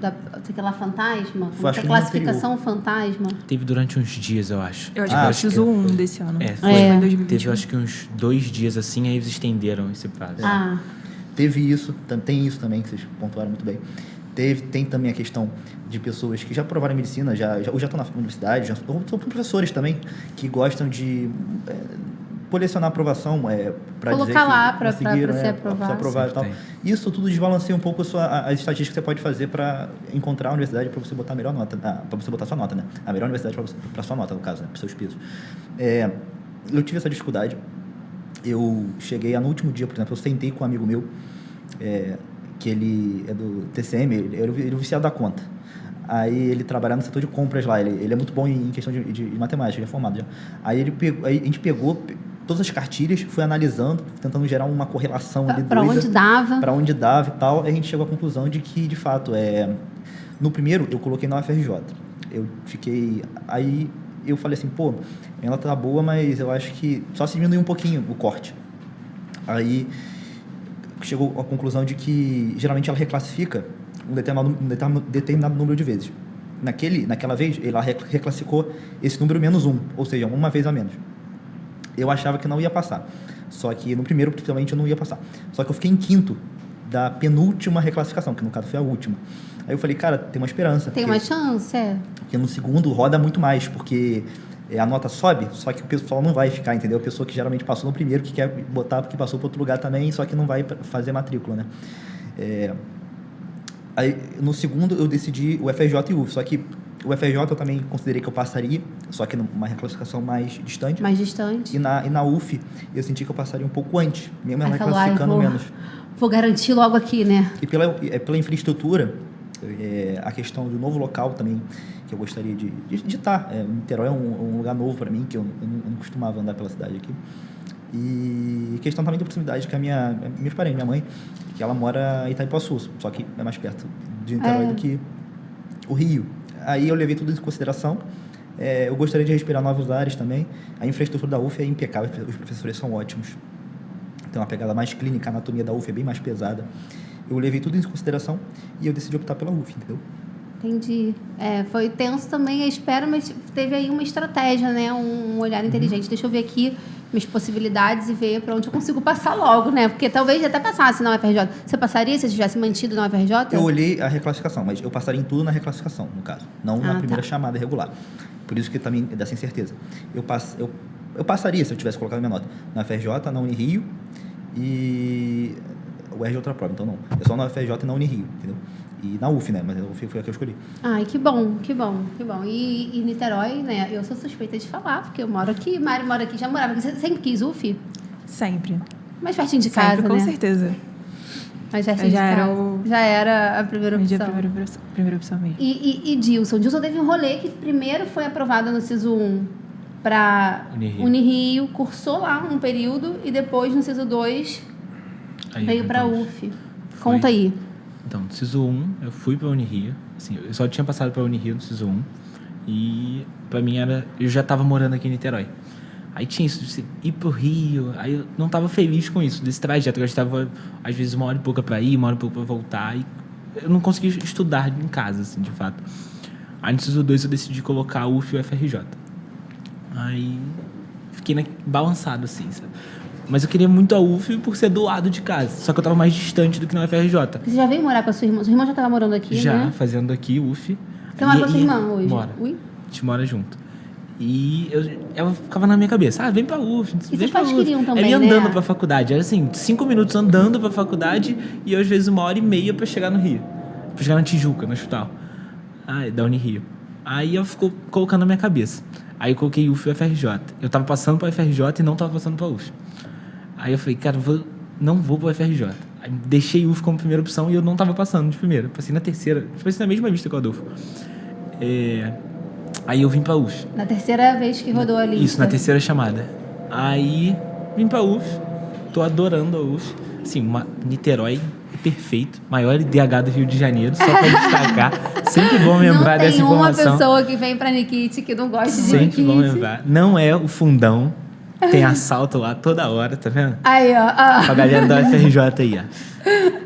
daquela fantasma? Acho que classificação fantasma? Teve durante uns dias, eu acho. Eu acho que foi o SISU 1 desse ano. Foi em 2021. Teve, acho que uns 2 dias assim, aí eles estenderam esse prazo. Teve isso, tem isso também, que vocês pontuaram muito bem. Tem também a questão de pessoas que já aprovaram medicina, ou já estão na universidade, ou são professores também, que gostam de colecionar aprovação para dizer colocar lá que para conseguiram, ser aprovado. Aprovar e tal. Isso tudo desbalanceia um pouco as estatísticas que você pode fazer para encontrar a universidade para você botar a melhor nota, para você botar a sua nota, né? A melhor universidade para sua nota, no caso, né? Para os seus pesos. Eu tive essa dificuldade. Eu cheguei no último dia, por exemplo, eu sentei com um amigo meu, que ele é do TCM, ele é o viciado da conta. Aí ele trabalha no setor de compras lá, ele é muito bom em questão de matemática, ele é formado já. Aí a gente pegou todas as cartilhas, foi analisando, tentando gerar uma correlação ali para onde dava e tal, aí a gente chegou à conclusão de que, de fato, no primeiro eu coloquei na UFRJ. Aí eu falei assim, ela tá boa, mas eu acho que só se diminuir um pouquinho o corte. Aí chegou à conclusão de que geralmente ela reclassifica um determinado número de vezes. Naquela vez, ela reclassificou esse número -1, ou seja, uma vez a menos. Eu achava que não ia passar. Só que no primeiro, principalmente, eu não ia passar. Só que eu fiquei em quinto da penúltima reclassificação, que no caso foi a última. Aí eu falei, cara, tem uma esperança. Tem uma chance, Porque no segundo roda muito mais, porque a nota sobe, só que o pessoal não vai ficar, entendeu? A pessoa que geralmente passou no primeiro, que quer botar porque passou para outro lugar também, só que não vai fazer matrícula, né? Aí, no segundo, eu decidi o FRJ e o UF, só que o FRJ eu também considerei que eu passaria, só que numa reclassificação mais distante. Mais distante. E na UF, eu senti que eu passaria um pouco antes, mesmo ela reclassificando menos. Vou garantir logo aqui, né? E pela infraestrutura, a questão do novo local também, que eu gostaria de estar. Niterói é um lugar novo para mim, que eu não costumava andar pela cidade aqui. E questão também da proximidade, que meus parentes, minha mãe, que ela mora em Itaipuaçu, só que é mais perto de Niterói do que o Rio. Aí eu levei tudo isso em consideração. Eu gostaria de respirar novos ares também. A infraestrutura da UF é impecável, os professores são ótimos. Tem uma pegada mais clínica, a anatomia da UF é bem mais pesada. Eu levei tudo isso em consideração e eu decidi optar pela UF, entendeu? Entendi. Foi tenso também a espera, mas teve aí uma estratégia, né? Um olhar inteligente. Deixa eu ver aqui minhas possibilidades e ver para onde eu consigo passar logo, né? Porque talvez até passasse na UFRJ. Você passaria se você tivesse mantido na UFRJ? Eu olhei a reclassificação, mas eu passaria em tudo na reclassificação, no caso. Não na primeira chamada regular. Por isso que também dá essa incerteza. Eu passaria se eu tivesse colocado minha nota na UFRJ, na Unirio e o R de outra prova, então não. É só na UFRJ e na Unirio, entendeu? E na UF, né? Mas a UF foi a que eu escolhi. Ai, que bom. E Niterói, né? Eu sou suspeita de falar, porque eu moro aqui, Mari mora aqui, já morava aqui. Você sempre quis UF? Sempre. Mais pertinho de casa, sempre, né? Com certeza. Mas pertinho de casa. Já era a primeira opção. Primeira opção mesmo. E Dilson? Dilson teve um rolê que primeiro foi aprovado no SISU 1 para Unirio, cursou lá um período e depois no SISU 2 veio para UF. Conta aí. Então, no SISU 1, eu fui pra Unirio. Assim, eu só tinha passado pra Unirio no SISU 1. E pra mim eu já tava morando aqui em Niterói. Aí tinha isso de ir pro Rio. Aí eu não tava feliz com isso, desse trajeto. Eu gastava, às vezes, 1 hora e pouca pra ir, 1 hora e pouca pra voltar. E eu não conseguia estudar em casa, assim, de fato. Aí no SISU 2 eu decidi colocar o UF e o FRJ. Aí fiquei balançado, assim, sabe? Mas eu queria muito a UF por ser do lado de casa. Só que eu tava mais distante do que na UFRJ. Você já veio morar com a sua irmã? Sua irmã já tava morando aqui, Já, né? fazendo aqui UF. Você mora com a sua irmã hoje? Mora. Ui? A gente mora junto. E ela ficava na minha cabeça, vem pra UF. E vem seus pra pais UF. queriam também, Ela ia né? andando pra faculdade. Era assim, 5 minutos andando pra faculdade e eu, às vezes 1h30 pra chegar no Rio. Pra chegar na Tijuca, no hospital. Da Unirio. Aí ela ficou colocando na minha cabeça. Aí eu coloquei UF e UFRJ. Eu tava passando pra UFRJ e não tava passando pra UF. Aí eu falei, cara, não vou pra UFRJ. Aí deixei UF como primeira opção e eu não tava passando de primeira. Passei na terceira. Passei na mesma lista com o Adolfo. Aí eu vim pra UF. Na terceira vez que rodou a lista. Isso, na terceira chamada. Aí vim pra UF. Tô adorando a UF. Assim, Niterói é perfeito. Maior IDH do Rio de Janeiro, só pra destacar. Sempre bom lembrar dessa informação. Não tem uma pessoa que vem pra Nikit que não gosta de Sempre Nikit. bom lembrar. Não é o fundão. Tem assalto lá toda hora, tá vendo? Aí, ó. Com a galera da UFRJ aí, ó.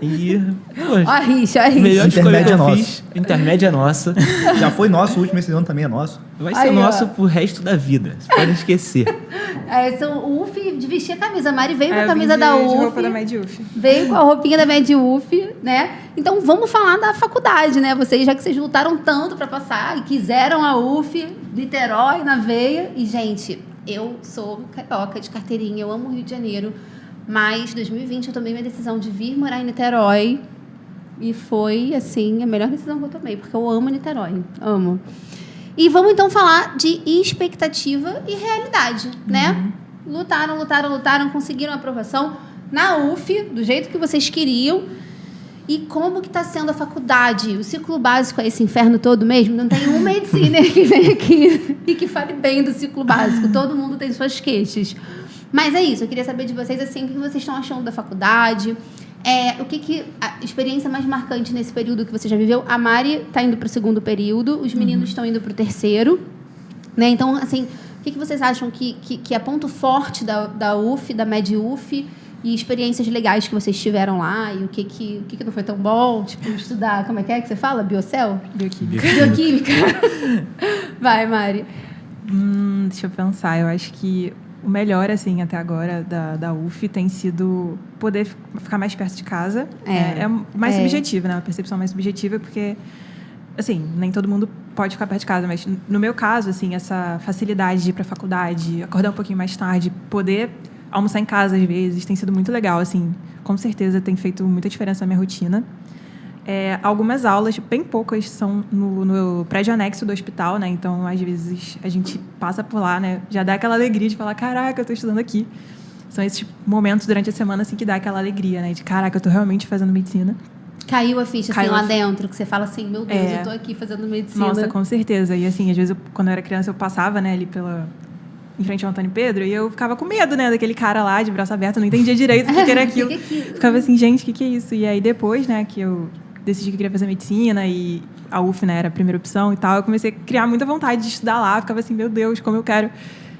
E, Ó a rixa, ó a rixa. melhor escolha que eu Intermédia fiz. Intermédia nossa. Já foi nosso, o último, esse ano também é nosso. Vai ser Aí, ó. nosso pro resto da vida. Você pode esquecer. O UF de vestir a camisa. A Mari veio com a eu camisa vim da de UF. roupa da MedUF. Veio com a roupinha da MedUF, né? Então vamos falar da faculdade, né? Já que vocês lutaram tanto pra passar e quiseram a UF, Niterói na veia. E, gente, eu sou carioca de carteirinha, eu amo o Rio de Janeiro. Mas 2020 eu tomei minha decisão de vir morar em Niterói. E foi, assim, a melhor decisão que eu tomei, porque eu amo Niterói. Amo. E vamos então falar de expectativa e realidade, né? Lutaram, conseguiram a aprovação na UF, do jeito que vocês queriam. E como que está sendo a faculdade? O ciclo básico é esse inferno todo mesmo? Não tem um mediciner que vem aqui e que fale bem do ciclo básico. Todo mundo tem suas queixas. Mas é isso, eu queria saber de vocês, assim, o que vocês estão achando da faculdade. O que a experiência mais marcante nesse período que você já viveu? A Mari está indo para o segundo período, os meninos estão indo para o terceiro. Né? Então, assim, o que vocês acham que é ponto forte da UF, da MedUF, e experiências legais que vocês tiveram lá, e o que não foi tão bom? Tipo, estudar, como é que você fala? Biocel? Bioquímica. Vai, Mari. Deixa eu pensar. Eu acho que o melhor, assim, até agora da UF tem sido poder ficar mais perto de casa. É mais subjetivo, né? Uma percepção mais subjetiva, porque, assim, nem todo mundo pode ficar perto de casa, mas no meu caso, assim, essa facilidade de ir pra faculdade, acordar um pouquinho mais tarde, poder almoçar em casa às vezes, tem sido muito legal, assim, com certeza tem feito muita diferença na minha rotina. Algumas aulas, bem poucas, são no prédio anexo do hospital, né? Então, às vezes, a gente passa por lá, né? Já dá aquela alegria de falar, caraca, eu tô estudando aqui. São esses momentos durante a semana, assim, que dá aquela alegria, né? De, caraca, eu tô realmente fazendo medicina. Caiu a ficha, assim, lá dentro, que você fala assim, meu Deus, eu tô aqui fazendo medicina. Nossa, com certeza. E, assim, às vezes, quando eu era criança, eu passava, né, ali em frente ao Antônio Pedro, e eu ficava com medo, né, daquele cara lá, de braço aberto, eu não entendia direito o que era aquilo. Ficava assim, gente, o que é isso? E aí, depois, né, que eu decidi que eu queria fazer medicina e a UF, né, era a primeira opção e tal, eu comecei a criar muita vontade de estudar lá, ficava assim, meu Deus, como eu quero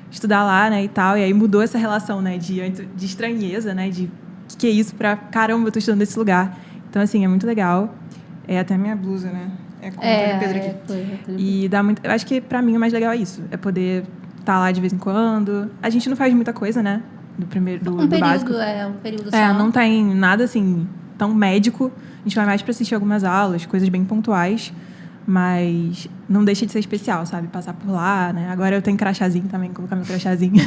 estudar lá, né, e tal, e aí mudou essa relação, né, de estranheza, né, de o que é isso pra, caramba, eu tô estudando nesse lugar. Então, assim, é muito legal. Até a minha blusa, né, com o Antônio Pedro aqui. E dá muito, eu acho que pra mim o mais legal é isso, é poder estar lá de vez em quando. A gente não faz muita coisa, né, do básico. Um período só. Não tem nada, assim, tão médico. A gente vai mais para assistir algumas aulas, coisas bem pontuais, mas não deixa de ser especial, sabe? Passar por lá, né? Agora eu tenho crachazinho também, colocar meu crachazinho.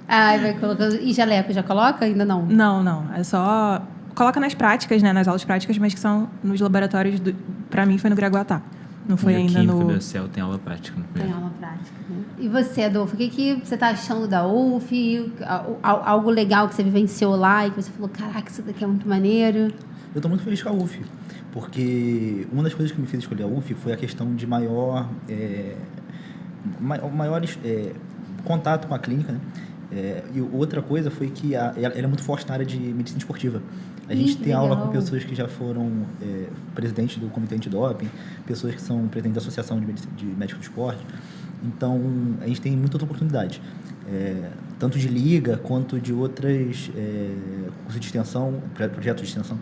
Vai colocando. E jaleco, já coloca? Ainda não? Não. É só... Coloca nas práticas, né? Nas aulas práticas, mas que são nos laboratórios... Pra mim, foi no Graguatá. Não foi ainda no... Biocel tem aula prática. Tem aula prática, né? E você, Adolfo, o que você tá achando da UF? Algo legal que você vivenciou lá e que você falou, caraca, isso daqui é muito maneiro? Eu estou muito feliz com a UF, porque uma das coisas que me fez escolher a UF foi a questão de maior contato com a clínica, né? E outra coisa foi que ela é muito forte na área de medicina esportiva. A gente tem aula com pessoas que já foram presidentes do comitê antidoping, pessoas que são presidentes da associação de médicos do esporte. Então, a gente tem muita outra oportunidade. Tanto de liga, quanto de outras cursos de extensão, projetos de extensão.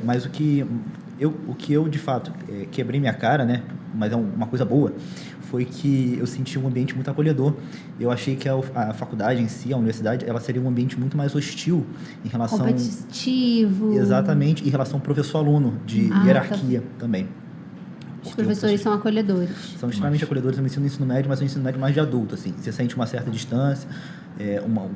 Mas o que eu de fato, quebrei minha cara, né? mas é uma coisa boa, foi que eu senti um ambiente muito acolhedor. Eu achei que a faculdade em si, a universidade, ela seria um ambiente muito mais hostil em relação... Competitivo. Exatamente, em relação ao professor-aluno, de hierarquia também. Os professores são acolhedores. São extremamente acolhedores. Eu me ensino médio, mas um ensino médio mais de adulto, assim. Você sente uma certa distância.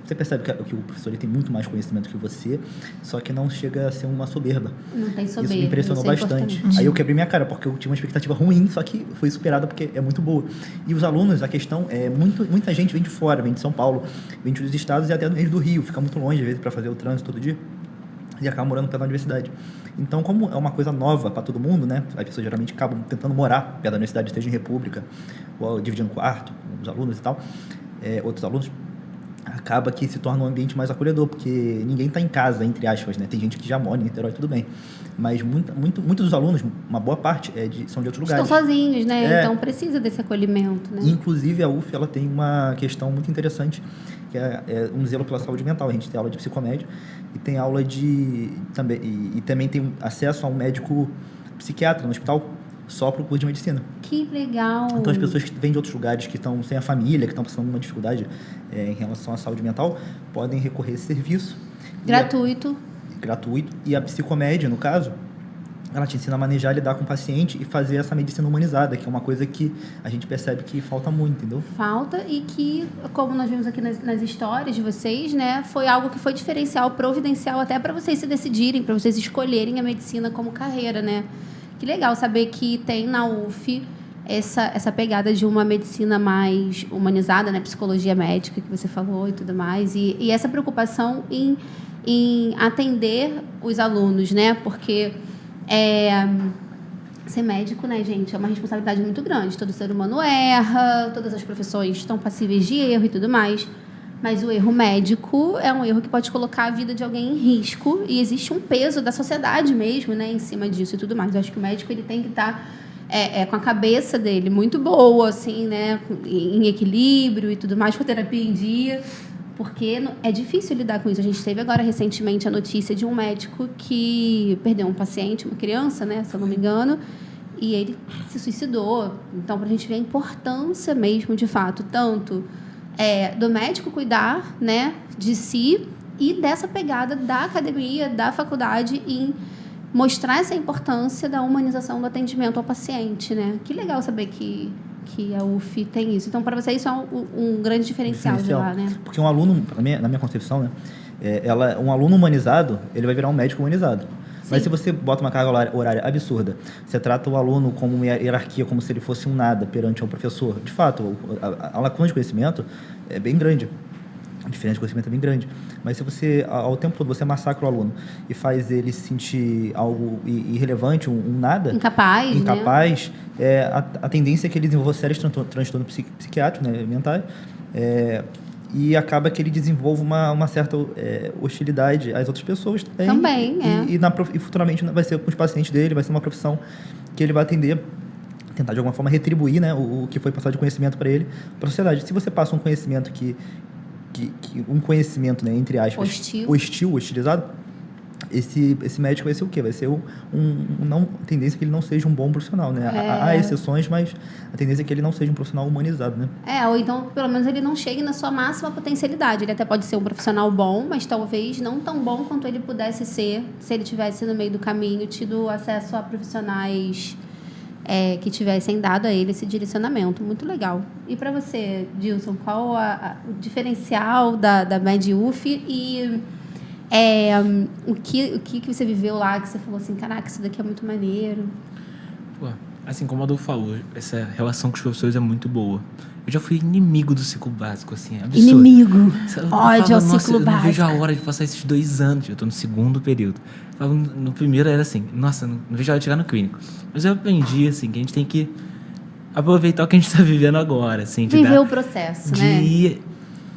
Você percebe que o professor ele tem muito mais conhecimento que você, só que não chega a ser uma soberba. Não tem soberba. Isso me impressionou bastante. Aí eu quebrei minha cara, porque eu tinha uma expectativa ruim, só que foi superada porque é muito boa. E os alunos, a questão é muita gente vem de fora, vem de São Paulo, vem de outros estados e até do Rio. Fica muito longe, às vezes, para fazer o trânsito todo dia. E acaba morando perto da universidade. Então, como é uma coisa nova para todo mundo, né? As pessoas geralmente acabam tentando morar perto da universidade, seja em república, ou dividindo quarto com os alunos e tal, outros alunos, acaba que se torna um ambiente mais acolhedor, porque ninguém está em casa, entre aspas, né? Tem gente que já mora em Niterói, tudo bem. Mas muitos dos alunos, uma boa parte, são de outros lugares. Estão sozinhos, né? Então precisa desse acolhimento, né? Inclusive, a UF, ela tem uma questão muito interessante, que é um zelo pela saúde mental. A gente tem aula de psicomédia e tem aula também tem acesso a um médico psiquiatra no hospital, só para o curso de medicina. Que legal! Então, as pessoas que vêm de outros lugares, que estão sem a família, que estão passando uma dificuldade em relação à saúde mental, podem recorrer a esse serviço. Gratuito. Gratuito. E a psicomédia, no caso, ela te ensina a manejar, lidar com o paciente e fazer essa medicina humanizada, que é uma coisa que a gente percebe que falta muito, entendeu? Falta, e que, como nós vimos aqui nas histórias de vocês, né, foi algo que foi diferencial, providencial até para vocês se decidirem, para vocês escolherem a medicina como carreira, né? Que legal saber que tem na UF essa pegada de uma medicina mais humanizada, né? Psicologia médica, que você falou e tudo mais. E essa preocupação em atender os alunos, né? Porque ser médico, né, gente, é uma responsabilidade muito grande. Todo ser humano erra, todas as profissões estão passíveis de erro e tudo mais. Mas o erro médico é um erro que pode colocar a vida de alguém em risco, e existe um peso da sociedade mesmo, né, em cima disso e tudo mais. Eu acho que o médico ele tem que estar com a cabeça dele muito boa, assim, né, em equilíbrio e tudo mais, com a terapia em dia, porque é difícil lidar com isso. A gente teve agora recentemente a notícia de um médico que perdeu um paciente, uma criança, né, se eu não me engano, e ele se suicidou. Então, para a gente ver a importância mesmo, de fato, tanto do médico cuidar, né, de si, e dessa pegada da academia, da faculdade, em mostrar essa importância da humanização do atendimento ao paciente, né? Que legal saber que a UF tem isso. Então, para você, isso é um grande diferencial de lá, né? Porque um aluno, na minha concepção, né, um aluno humanizado, ele vai virar um médico humanizado. Sim. Mas se você bota uma carga horária absurda, você trata o aluno como uma hierarquia, como se ele fosse um nada perante um professor, de fato, a lacuna de conhecimento é bem grande. A diferença de conhecimento é bem grande. Mas se você, ao tempo todo, você massacra o aluno e faz ele se sentir algo irrelevante, um nada... Incapaz, né? A tendência é que ele desenvolva sérios transtornos psiquiátricos, né, mentais, e acaba que ele desenvolva uma certa hostilidade às outras pessoas também. E futuramente vai ser com os pacientes dele, vai ser uma profissão que ele vai atender, tentar de alguma forma retribuir, né, o que foi passado de conhecimento para ele, para a sociedade. Se você passa um conhecimento um conhecimento, né, entre aspas, hostilizado, esse médico vai ser o quê? Vai ser a tendência que ele não seja um bom profissional, né? Há exceções, mas a tendência é que ele não seja um profissional humanizado, né? Ou então, pelo menos, ele não chegue na sua máxima potencialidade. Ele até pode ser um profissional bom, mas talvez não tão bom quanto ele pudesse ser se ele tivesse no meio do caminho tido acesso a profissionais que tivessem dado a ele esse direcionamento. Muito legal. E para você, Dilson, qual o diferencial da MedUF e o que você viveu lá, que você falou assim, caraca, isso daqui é muito maneiro? Pô, assim como a Adolfo falou, essa relação com os professores é muito boa. Eu já fui inimigo do ciclo básico, assim, absurdo. Inimigo. Ódio ao ciclo básico. Eu não vejo a hora de passar esses 2 anos. Eu tô no 2º período. No primeiro era assim, nossa, não vejo a hora de chegar no clínico. Mas eu aprendi, assim, que a gente tem que aproveitar o que a gente tá vivendo agora, assim. Viver o processo, né? Ir,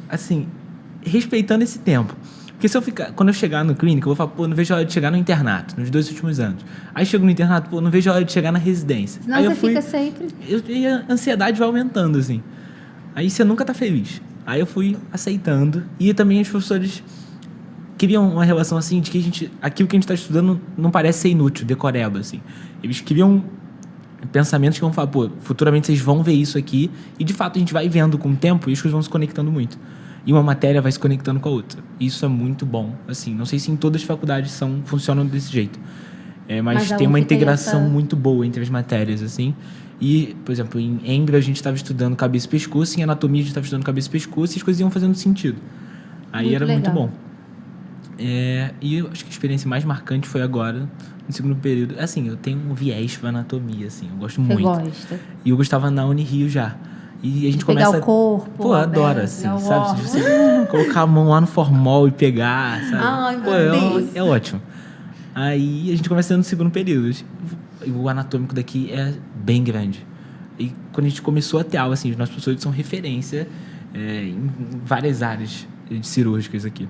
assim, respeitando esse tempo. Porque quando eu chegar no clínico, eu vou falar, não vejo a hora de chegar no internato, nos 2 últimos anos. Aí chego no internato, não vejo a hora de chegar na residência. Senão aí você fica sempre... E a ansiedade vai aumentando, assim. Aí você nunca tá feliz. Aí eu fui aceitando. E também os professores queriam uma relação, assim, de que aquilo que a gente tá estudando não parece ser inútil, decoreba, assim. Eles queriam pensamentos que vão falar, pô, futuramente vocês vão ver isso aqui, e de fato a gente vai vendo com o tempo e as coisas vão se conectando muito. E uma matéria vai se conectando com a outra. Isso é muito bom. Assim, não sei se em todas as faculdades funcionam desse jeito. Mas tem uma integração muito boa entre as matérias, assim. E, por exemplo, em Embra a gente estava estudando cabeça e pescoço, em anatomia a gente estava estudando cabeça e pescoço, e as coisas iam fazendo sentido. Aí muito era legal. muito bom. E eu acho que a experiência mais marcante foi agora, no segundo período. Assim, eu tenho um viés para anatomia, assim, eu gosto muito. Você gosta? E eu gostava na Unirio já. E a gente Pegar começa... o corpo. Pô, eu adoro, assim, sabe? De você colocar a mão lá no formol e pegar, sabe? Ai, Pô, meu Deus. é ótimo. Aí a gente começa no segundo período. O anatômico daqui é bem grande. E quando a gente começou a ter aula, assim, os nossos professores são referência em várias áreas cirúrgicas aqui.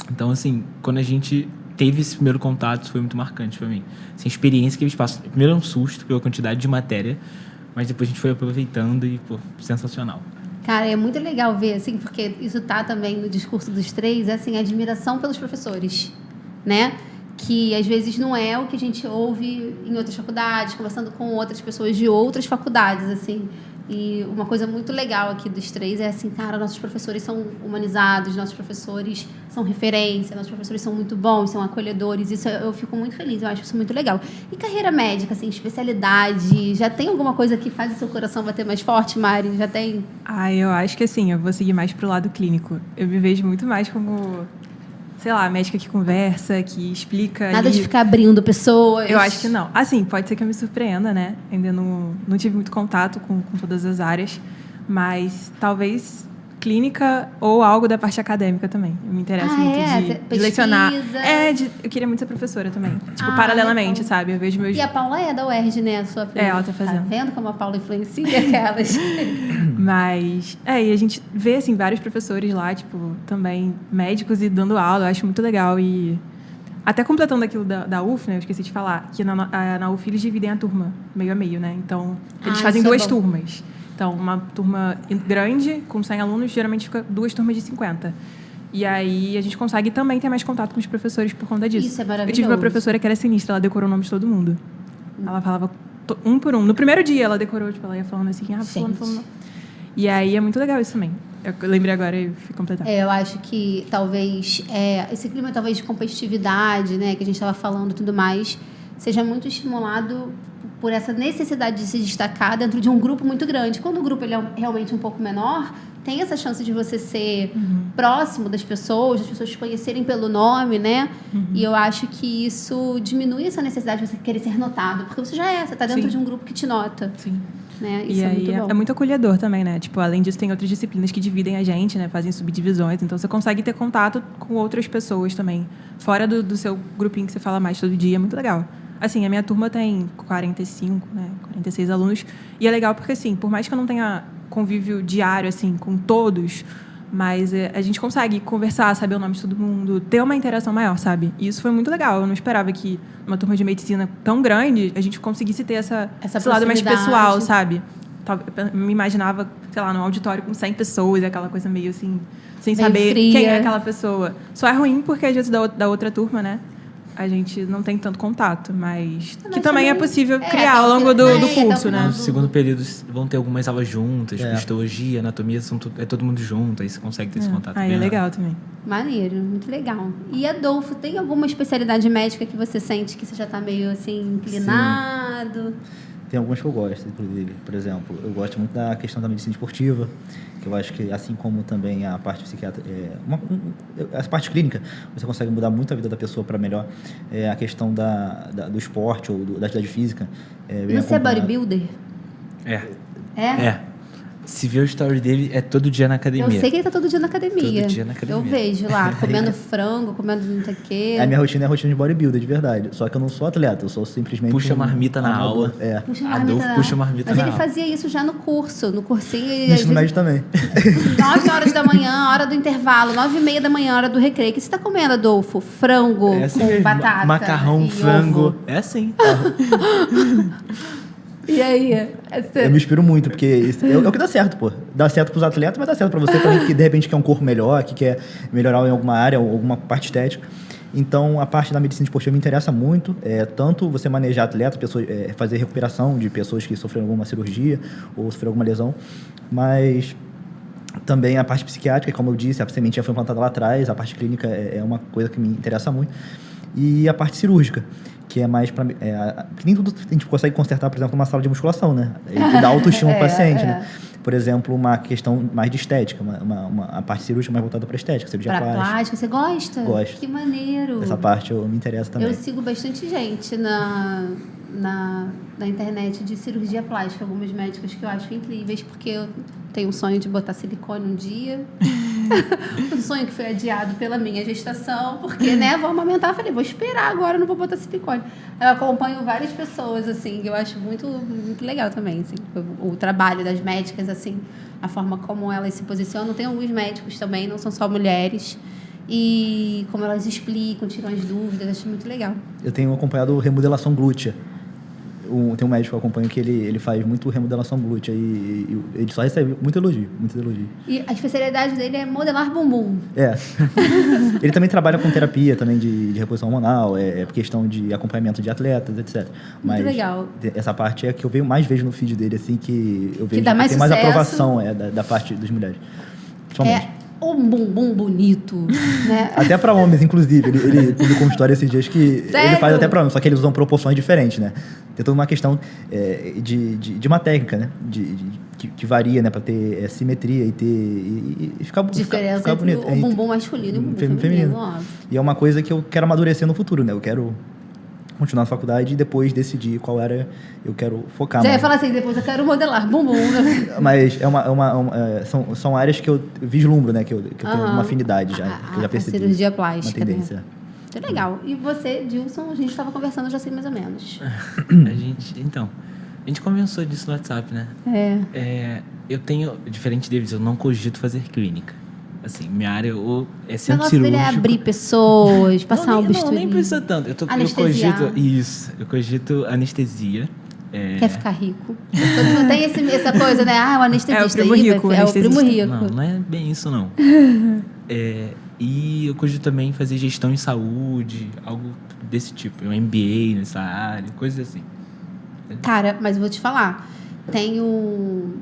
Então, assim, quando a gente teve esse primeiro contato, isso foi muito marcante pra mim. Assim, a experiência que eles passam... Primeiro é um susto pela quantidade de matéria, mas depois a gente foi aproveitando e, pô, sensacional. Cara, é muito legal ver, assim, porque isso tá também no discurso dos três, é assim, a admiração pelos professores, né? Que às vezes não é o que a gente ouve em outras faculdades, conversando com outras pessoas de outras faculdades, assim. E uma coisa muito legal aqui dos três é assim, cara, nossos professores são humanizados, nossos professores são referência, nossos professores são muito bons, são acolhedores. Isso eu fico muito feliz, eu acho isso muito legal. E carreira médica, assim, especialidade, já tem alguma coisa que faz o seu coração bater mais forte, Mari? Já tem? Eu acho que assim, eu vou seguir mais pro lado clínico. Eu me vejo muito mais como, sei lá, médica que conversa, que explica. Nada de ficar abrindo pessoas. Eu acho que não. Assim, pode ser que eu me surpreenda, né? Ainda não tive muito contato com todas as áreas, mas talvez clínica ou algo da parte acadêmica também. Eu me interesso muito de lecionar. Eu queria muito ser professora também. Tipo, paralelamente, então. sabe? Eu vejo meus... E a Paula é da UERJ, né? A sua prima. Ela tá fazendo. Tá vendo como a Paula influencia aquelas? Mas, e a gente vê, assim, vários professores lá, tipo, também médicos e dando aula, eu acho muito legal. E até completando aquilo da UF, né, eu esqueci de falar, que na UF eles dividem a turma meio a meio, né? Então, eles fazem isso é 2 bom. turmas. Então, uma turma grande, com 100 alunos, geralmente fica 2 turmas de 50. E aí, a gente consegue também ter mais contato com os professores por conta disso. Isso é maravilhoso. Eu tive uma professora que era sinistra, ela decorou o nome de todo mundo. Ela falava um por um. No primeiro dia, ela decorou, tipo, ela ia falando assim, fulano. E aí, é muito legal isso também. Eu lembrei agora e fui completar. Eu acho que talvez esse clima talvez de competitividade, né, que a gente estava falando e tudo mais, seja muito estimulado por essa necessidade de se destacar dentro de um grupo muito grande. Quando o grupo ele é realmente um pouco menor, tem essa chance de você ser próximo das pessoas te conhecerem pelo nome, né? E eu acho que isso diminui essa necessidade de você querer ser notado, porque você você está dentro Sim. de um grupo que te nota. Sim. Né? Isso E é aí muito bom. é muito acolhedor também, né? Tipo, além disso, tem outras disciplinas que dividem a gente, né? Fazem subdivisões. Então, você consegue ter contato com outras pessoas também. Fora do seu grupinho que você fala mais todo dia. É muito legal. Assim, a minha turma tem 45, né? 46 alunos. E é legal porque, assim, por mais que eu não tenha convívio diário, assim, com todos, mas a gente consegue conversar, saber o nome de todo mundo, ter uma interação maior, sabe? E isso foi muito legal. Eu não esperava que numa turma de medicina tão grande a gente conseguisse ter esse lado mais pessoal, sabe? Eu me imaginava, sei lá, num auditório com 100 pessoas, aquela coisa meio assim, sem meio saber fria. quem é aquela pessoa. Só é ruim porque às vezes da outra turma, né? A gente não tem tanto contato, mas que também é possível criar ao longo do curso, né? No segundo período vão ter algumas aulas juntas, histologia, anatomia, é todo mundo junto, aí você consegue ter esse contato. Aí é legal também. Maneiro, muito legal. E Adolfo, tem alguma especialidade médica que você sente que você já está meio assim, inclinado? Tem algumas que eu gosto, inclusive. Por exemplo, eu gosto muito da questão da medicina esportiva, que eu acho que, assim como também a parte psiquiátrica, a parte clínica, você consegue mudar muito a vida da pessoa para melhor. A questão do esporte ou da atividade física. E você é bodybuilder? É. Se vê o story dele, é todo dia na academia. Eu sei que ele tá todo dia na academia. Todo dia na academia. Eu vejo lá, comendo frango, comendo não sei o quê. A minha rotina é a rotina de bodybuilder, de verdade. Só que eu não sou atleta, eu sou simplesmente Puxa marmita na aula. Adolfo puxa marmita na Mas aula. ele fazia isso já no curso, no cursinho. No ensino médio também. 9 horas da manhã, hora do intervalo, 9h30 da manhã, hora do recreio. O que você tá comendo, Adolfo? Frango assim com mesmo. batata Macarrão, e frango. ovo. É assim. E aí? Eu me inspiro muito, porque é o que dá certo, pô. Dá certo pros atletas, mas dá certo pra você também, que de repente quer um corpo melhor, que quer melhorar em alguma área, ou alguma parte estética. Então, a parte da medicina esportiva me interessa muito, tanto você manejar atleta, fazer recuperação de pessoas que sofreram alguma cirurgia ou sofreram alguma lesão, mas também a parte psiquiátrica, como eu disse, a sementinha foi plantada lá atrás, a parte clínica é uma coisa que me interessa muito, e a parte cirúrgica, que é mais para... nem tudo a gente consegue consertar, por exemplo, numa sala de musculação, né? E dar autoestima ao paciente, né? Por exemplo, uma questão mais de estética, a parte cirúrgica mais voltada para estética, cirurgia plástica. Você gosta? Gosto. Que maneiro. Essa parte me interessa também. Eu sigo bastante gente na internet de cirurgia plástica, algumas médicas que eu acho incríveis, porque eu tenho um sonho de botar silicone um dia. Um sonho que foi adiado pela minha gestação, porque, né, vou amamentar. Falei, vou esperar agora, não vou botar silicone. Eu acompanho várias pessoas, assim, que eu acho muito, muito legal também, assim, o trabalho das médicas, assim, a forma como elas se posicionam. Tem alguns médicos também, não são só mulheres, e como elas explicam, tiram as dúvidas, acho muito legal. Eu tenho acompanhado remodelação glútea. Tem um médico que eu acompanho que ele faz muito remodelação glútea e ele só recebe muito elogio. E a especialidade dele é modelar bumbum. Ele também trabalha com terapia também de reposição hormonal, questão de acompanhamento de atletas, etc. Mas muito legal. Essa parte é que eu vejo no feed dele, assim, que eu vejo que dá mais tem mais aprovação da parte das mulheres. Um bumbum bonito, né? Até para homens, inclusive. Ele publicou uma história esses dias que Sério? ele faz até para homens, só que eles usam proporções diferentes, né? Tem toda uma questão de uma técnica, né? Que varia, né? Para ter simetria e ficar bonito. Diferença entre o bumbum masculino e o bumbum feminino. Óbvio. E é uma coisa que eu quero amadurecer no futuro, né? Eu quero continuar na faculdade e depois decidir qual área eu quero focar. Já ia falar assim, depois eu quero modelar bumbum. Mas são áreas que eu vislumbro, né? Que eu tenho uma afinidade já, que eu já percebi. A cirurgia plástica, uma tendência. Né? Isso é legal. E você, Dilson, a gente estava conversando, já sei mais ou menos. A gente conversou disso no WhatsApp, né? Eu tenho, diferente deles, eu não cogito fazer clínica. Assim, minha área é centro cirúrgico. O negócio dele é abrir pessoas, passar um bisturi. Não, nem precisa tanto. Eu cogito anestesia. Quer ficar rico. Não tem essa coisa, né? O anestesista. É o primo rico. É o primo rico. Não é bem isso, não. E eu cogito também fazer gestão em saúde, algo desse tipo. Um MBA nessa área, coisas assim. Cara, mas eu vou te falar. Tenho...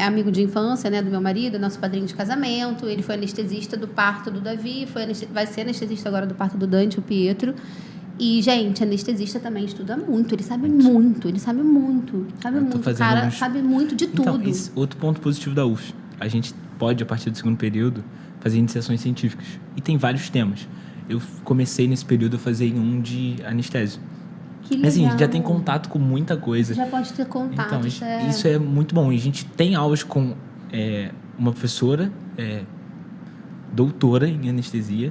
amigo de infância, né, do meu marido, nosso padrinho de casamento. Ele foi anestesista do parto do Davi, vai ser anestesista agora do parto do Dante, o Pietro. E, gente, anestesista também estuda muito. Ele sabe muito. Sabe muito. O cara sabe muito de tudo. Então, esse outro ponto positivo da UF. A gente pode, a partir do segundo período, fazer iniciações científicas. E tem vários temas. Eu comecei nesse período a fazer um de anestésio. Que legal. Assim, a gente já tem contato com muita coisa. Já pode ter contato. Então, isso é muito bom. E a gente tem aulas com uma professora, doutora em anestesia.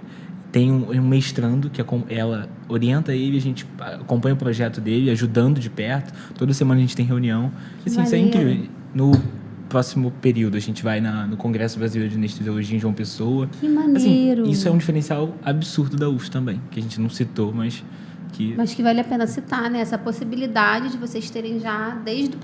Tem um mestrando, que ela orienta ele, a gente acompanha o projeto dele, ajudando de perto. Toda semana a gente tem reunião. Assim, isso é incrível. No próximo período, a gente vai no Congresso Brasileiro de Anestesiologia em João Pessoa. Que maneiro! Assim, isso é um diferencial absurdo da UF também, que a gente não citou, mas que vale a pena citar, né? Essa possibilidade de vocês terem já, desde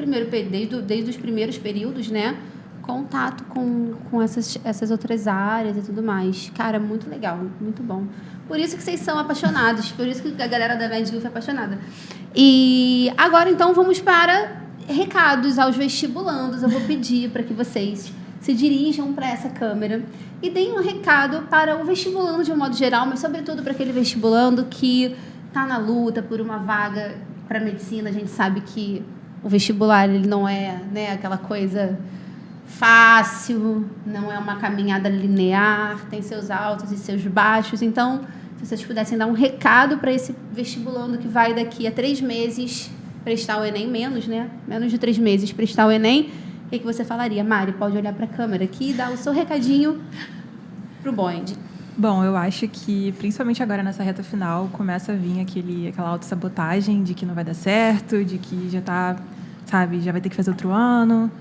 os primeiros períodos, né? Contato com essas outras áreas e tudo mais. Cara, muito legal, muito bom. Por isso que vocês são apaixonados, por isso que a galera da VED UF é apaixonada. E agora, então, vamos para recados aos vestibulandos. Eu vou pedir para que vocês se dirijam para essa câmera e deem um recado para o vestibulando de um modo geral, mas sobretudo para aquele vestibulando que está na luta por uma vaga para medicina. A gente sabe que o vestibular ele não é, né, aquela coisa fácil, não é uma caminhada linear, tem seus altos e seus baixos. Então, se vocês pudessem dar um recado para esse vestibulando que vai daqui a 3 meses prestar o Enem, menos de 3 meses prestar o Enem, o que você falaria? Mari, pode olhar para a câmera aqui e dar o seu recadinho pro bonde. Bom, eu acho que, principalmente agora nessa reta final, começa a vir aquela autossabotagem de que não vai dar certo, de que já tá, sabe, já vai ter que fazer outro ano.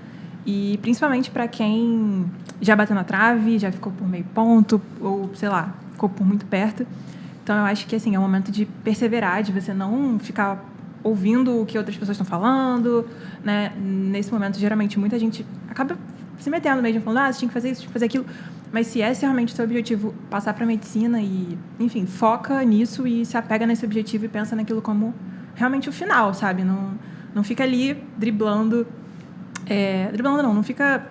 E principalmente para quem já bateu na trave, já ficou por meio ponto, ou, sei lá, ficou por muito perto. Então, eu acho que, assim, é um momento de perseverar, de você não ficar ouvindo o que outras pessoas estão falando, né? Nesse momento, geralmente, muita gente acaba se metendo mesmo, falando, você tinha que fazer isso, tinha que fazer aquilo. Mas se esse é realmente o seu objetivo, passar para medicina e, enfim, foca nisso e se apega nesse objetivo e pensa naquilo como realmente o final, sabe? Não fica ali driblando. Não fica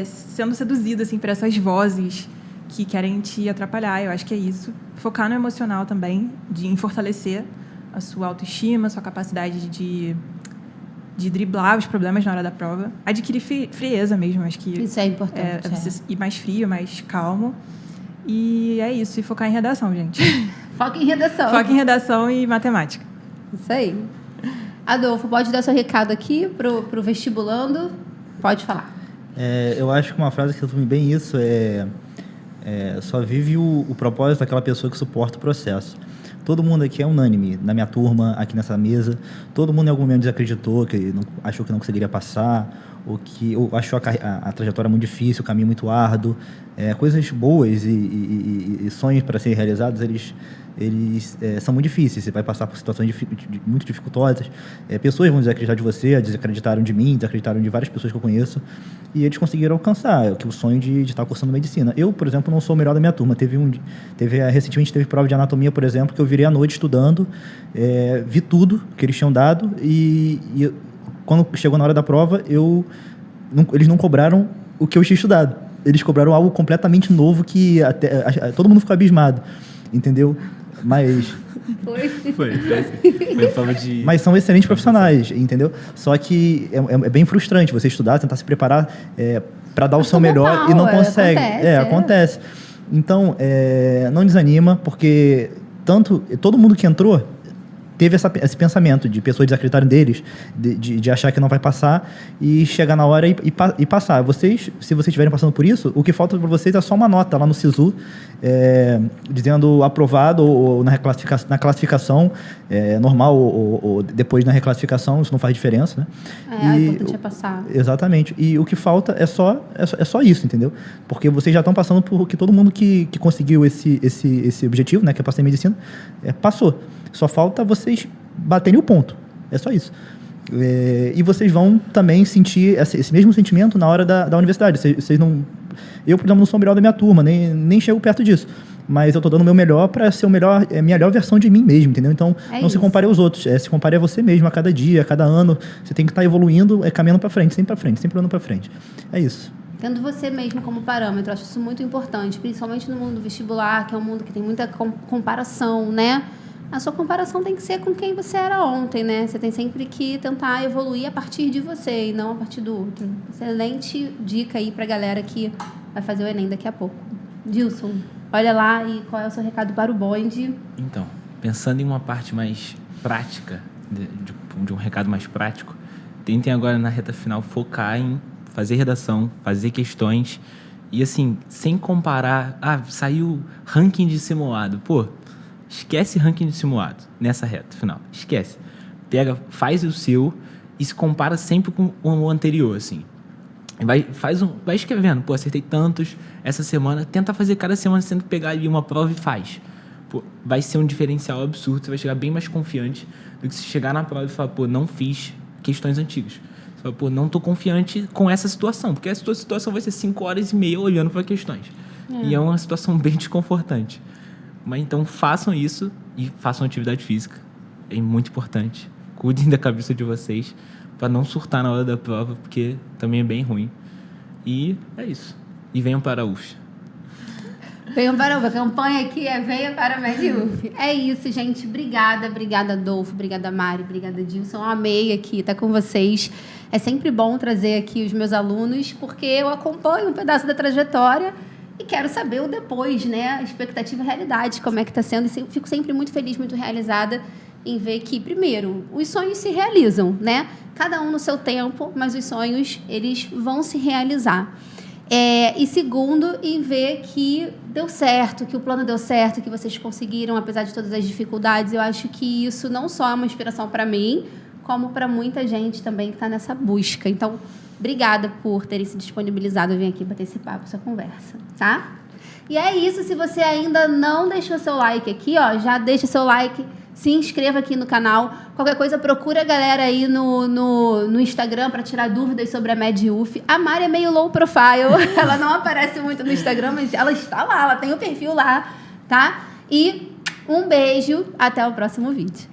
sendo seduzido, assim, por essas vozes que querem te atrapalhar. Eu acho que é isso. Focar no emocional também, em fortalecer a sua autoestima, a sua capacidade de driblar os problemas na hora da prova. Adquirir frieza mesmo, acho que... Isso é importante. Você ir mais frio, mais calmo. E é isso. E focar em redação, gente. Foca em redação. Foca em redação e matemática. Isso aí. Adolfo, pode dar seu recado aqui pro vestibulando? Pode falar. Eu acho que uma frase que resume bem isso só vive o propósito daquela pessoa que suporta o processo. Todo mundo aqui é unânime, na minha turma, aqui nessa mesa. Todo mundo em algum momento desacreditou, achou que não conseguiria passar, ou achou a trajetória muito difícil, o caminho muito árduo. Coisas boas e sonhos para serem realizados, eles são muito difíceis. Você vai passar por situações muito dificultosas. Pessoas vão desacreditar de você, desacreditaram de mim, desacreditaram de várias pessoas que eu conheço. E eles conseguiram alcançar o sonho de estar cursando medicina. Eu, por exemplo, não sou o melhor da minha turma. Recentemente teve prova de anatomia, por exemplo, que eu virei à noite estudando, vi tudo que eles tinham dado e quando chegou na hora da prova, eles não cobraram o que eu tinha estudado. Eles cobraram algo completamente novo que todo mundo ficou abismado, entendeu? Mas... Foi prova de... Mas são excelentes profissionais, entendeu? Só que é bem frustrante você estudar, tentar se preparar para dar o seu melhor e não consegue. Acontece. Então, não desanima, porque todo mudo que entrou teve esse pensamento de pessoas desacreditarem deles, de achar que não vai passar e chegar na hora e passar. Se vocês estiverem passando por isso, o que falta para vocês é só uma nota lá no SISU, dizendo aprovado ou na classificação normal ou depois na reclassificação, isso não faz diferença, né? O importante é passar. Exatamente. E o que falta é só isso, entendeu? Porque vocês já estão passando por que todo mundo que conseguiu esse objetivo, né, que é passar em medicina, passou. Só falta vocês baterem o ponto. É só isso. E vocês vão também sentir esse mesmo sentimento na hora da universidade. Vocês não... Eu, por exemplo, não sou o melhor da minha turma, nem chego perto disso. Mas eu estou dando o meu melhor para ser a melhor versão de mim mesmo, entendeu? Então, não se compare aos outros. Se compare a você mesmo, a cada dia, a cada ano. Você tem que estar evoluindo, caminhando para frente, sempre olhando para frente. É isso. Tendo você mesmo como parâmetro, eu acho isso muito importante, principalmente no mundo vestibular, que é um mundo que tem muita comparação, né? A sua comparação tem que ser com quem você era ontem, né? Você tem sempre que tentar evoluir a partir de você e não a partir do outro. Excelente dica aí pra galera que vai fazer o Enem daqui a pouco. Dilson, olha lá e qual é o seu recado para o bonde? Então, pensando em uma parte mais prática, de um recado mais prático, tentem agora na reta final focar em fazer redação, fazer questões e assim, sem comparar, saiu ranking de simulado, esquece ranking de simulado nessa reta final. Esquece. Faz o seu e se compara sempre com o anterior, assim. Vai escrevendo. Acertei tantos essa semana. Tenta fazer cada semana, sendo pegar ali uma prova e faz. Vai ser um diferencial absurdo. Você vai chegar bem mais confiante do que se chegar na prova e falar, não fiz questões antigas. Você fala, não estou confiante com essa situação. Porque essa situação vai ser 5 horas e meia olhando para questões. E é uma situação bem desconfortante. Mas então façam isso e façam atividade física. É muito importante. Cuidem da cabeça de vocês para não surtar na hora da prova, porque também é bem ruim. E é isso. E venham para a UF. Venham para a UF. A campanha aqui é Venha para a MedUF. É isso, gente. Obrigada, Adolfo. Obrigada, Mari. Obrigada, Dilson. Eu amei aqui estar com vocês. É sempre bom trazer aqui os meus alunos, porque eu acompanho um pedaço da trajetória e quero saber o depois, né? A expectativa e a realidade, como é que está sendo. E fico sempre muito feliz, muito realizada em ver que, primeiro, os sonhos se realizam, né? Cada um no seu tempo, mas os sonhos, eles vão se realizar. E segundo, em ver que deu certo, que o plano deu certo, que vocês conseguiram, apesar de todas as dificuldades. Eu acho que isso não só é uma inspiração para mim, como para muita gente também que está nessa busca. Então, obrigada por terem se disponibilizado a vir aqui bater esse papo, essa conversa, tá? E é isso. Se você ainda não deixou seu like aqui, já deixa seu like, Se inscreva aqui no canal. Qualquer coisa, procura a galera aí no Instagram para tirar dúvidas sobre a MedUF. A Mari é meio low profile. Ela não aparece muito no Instagram, mas ela está lá. Ela tem o perfil lá, tá? E um beijo. Até o próximo vídeo.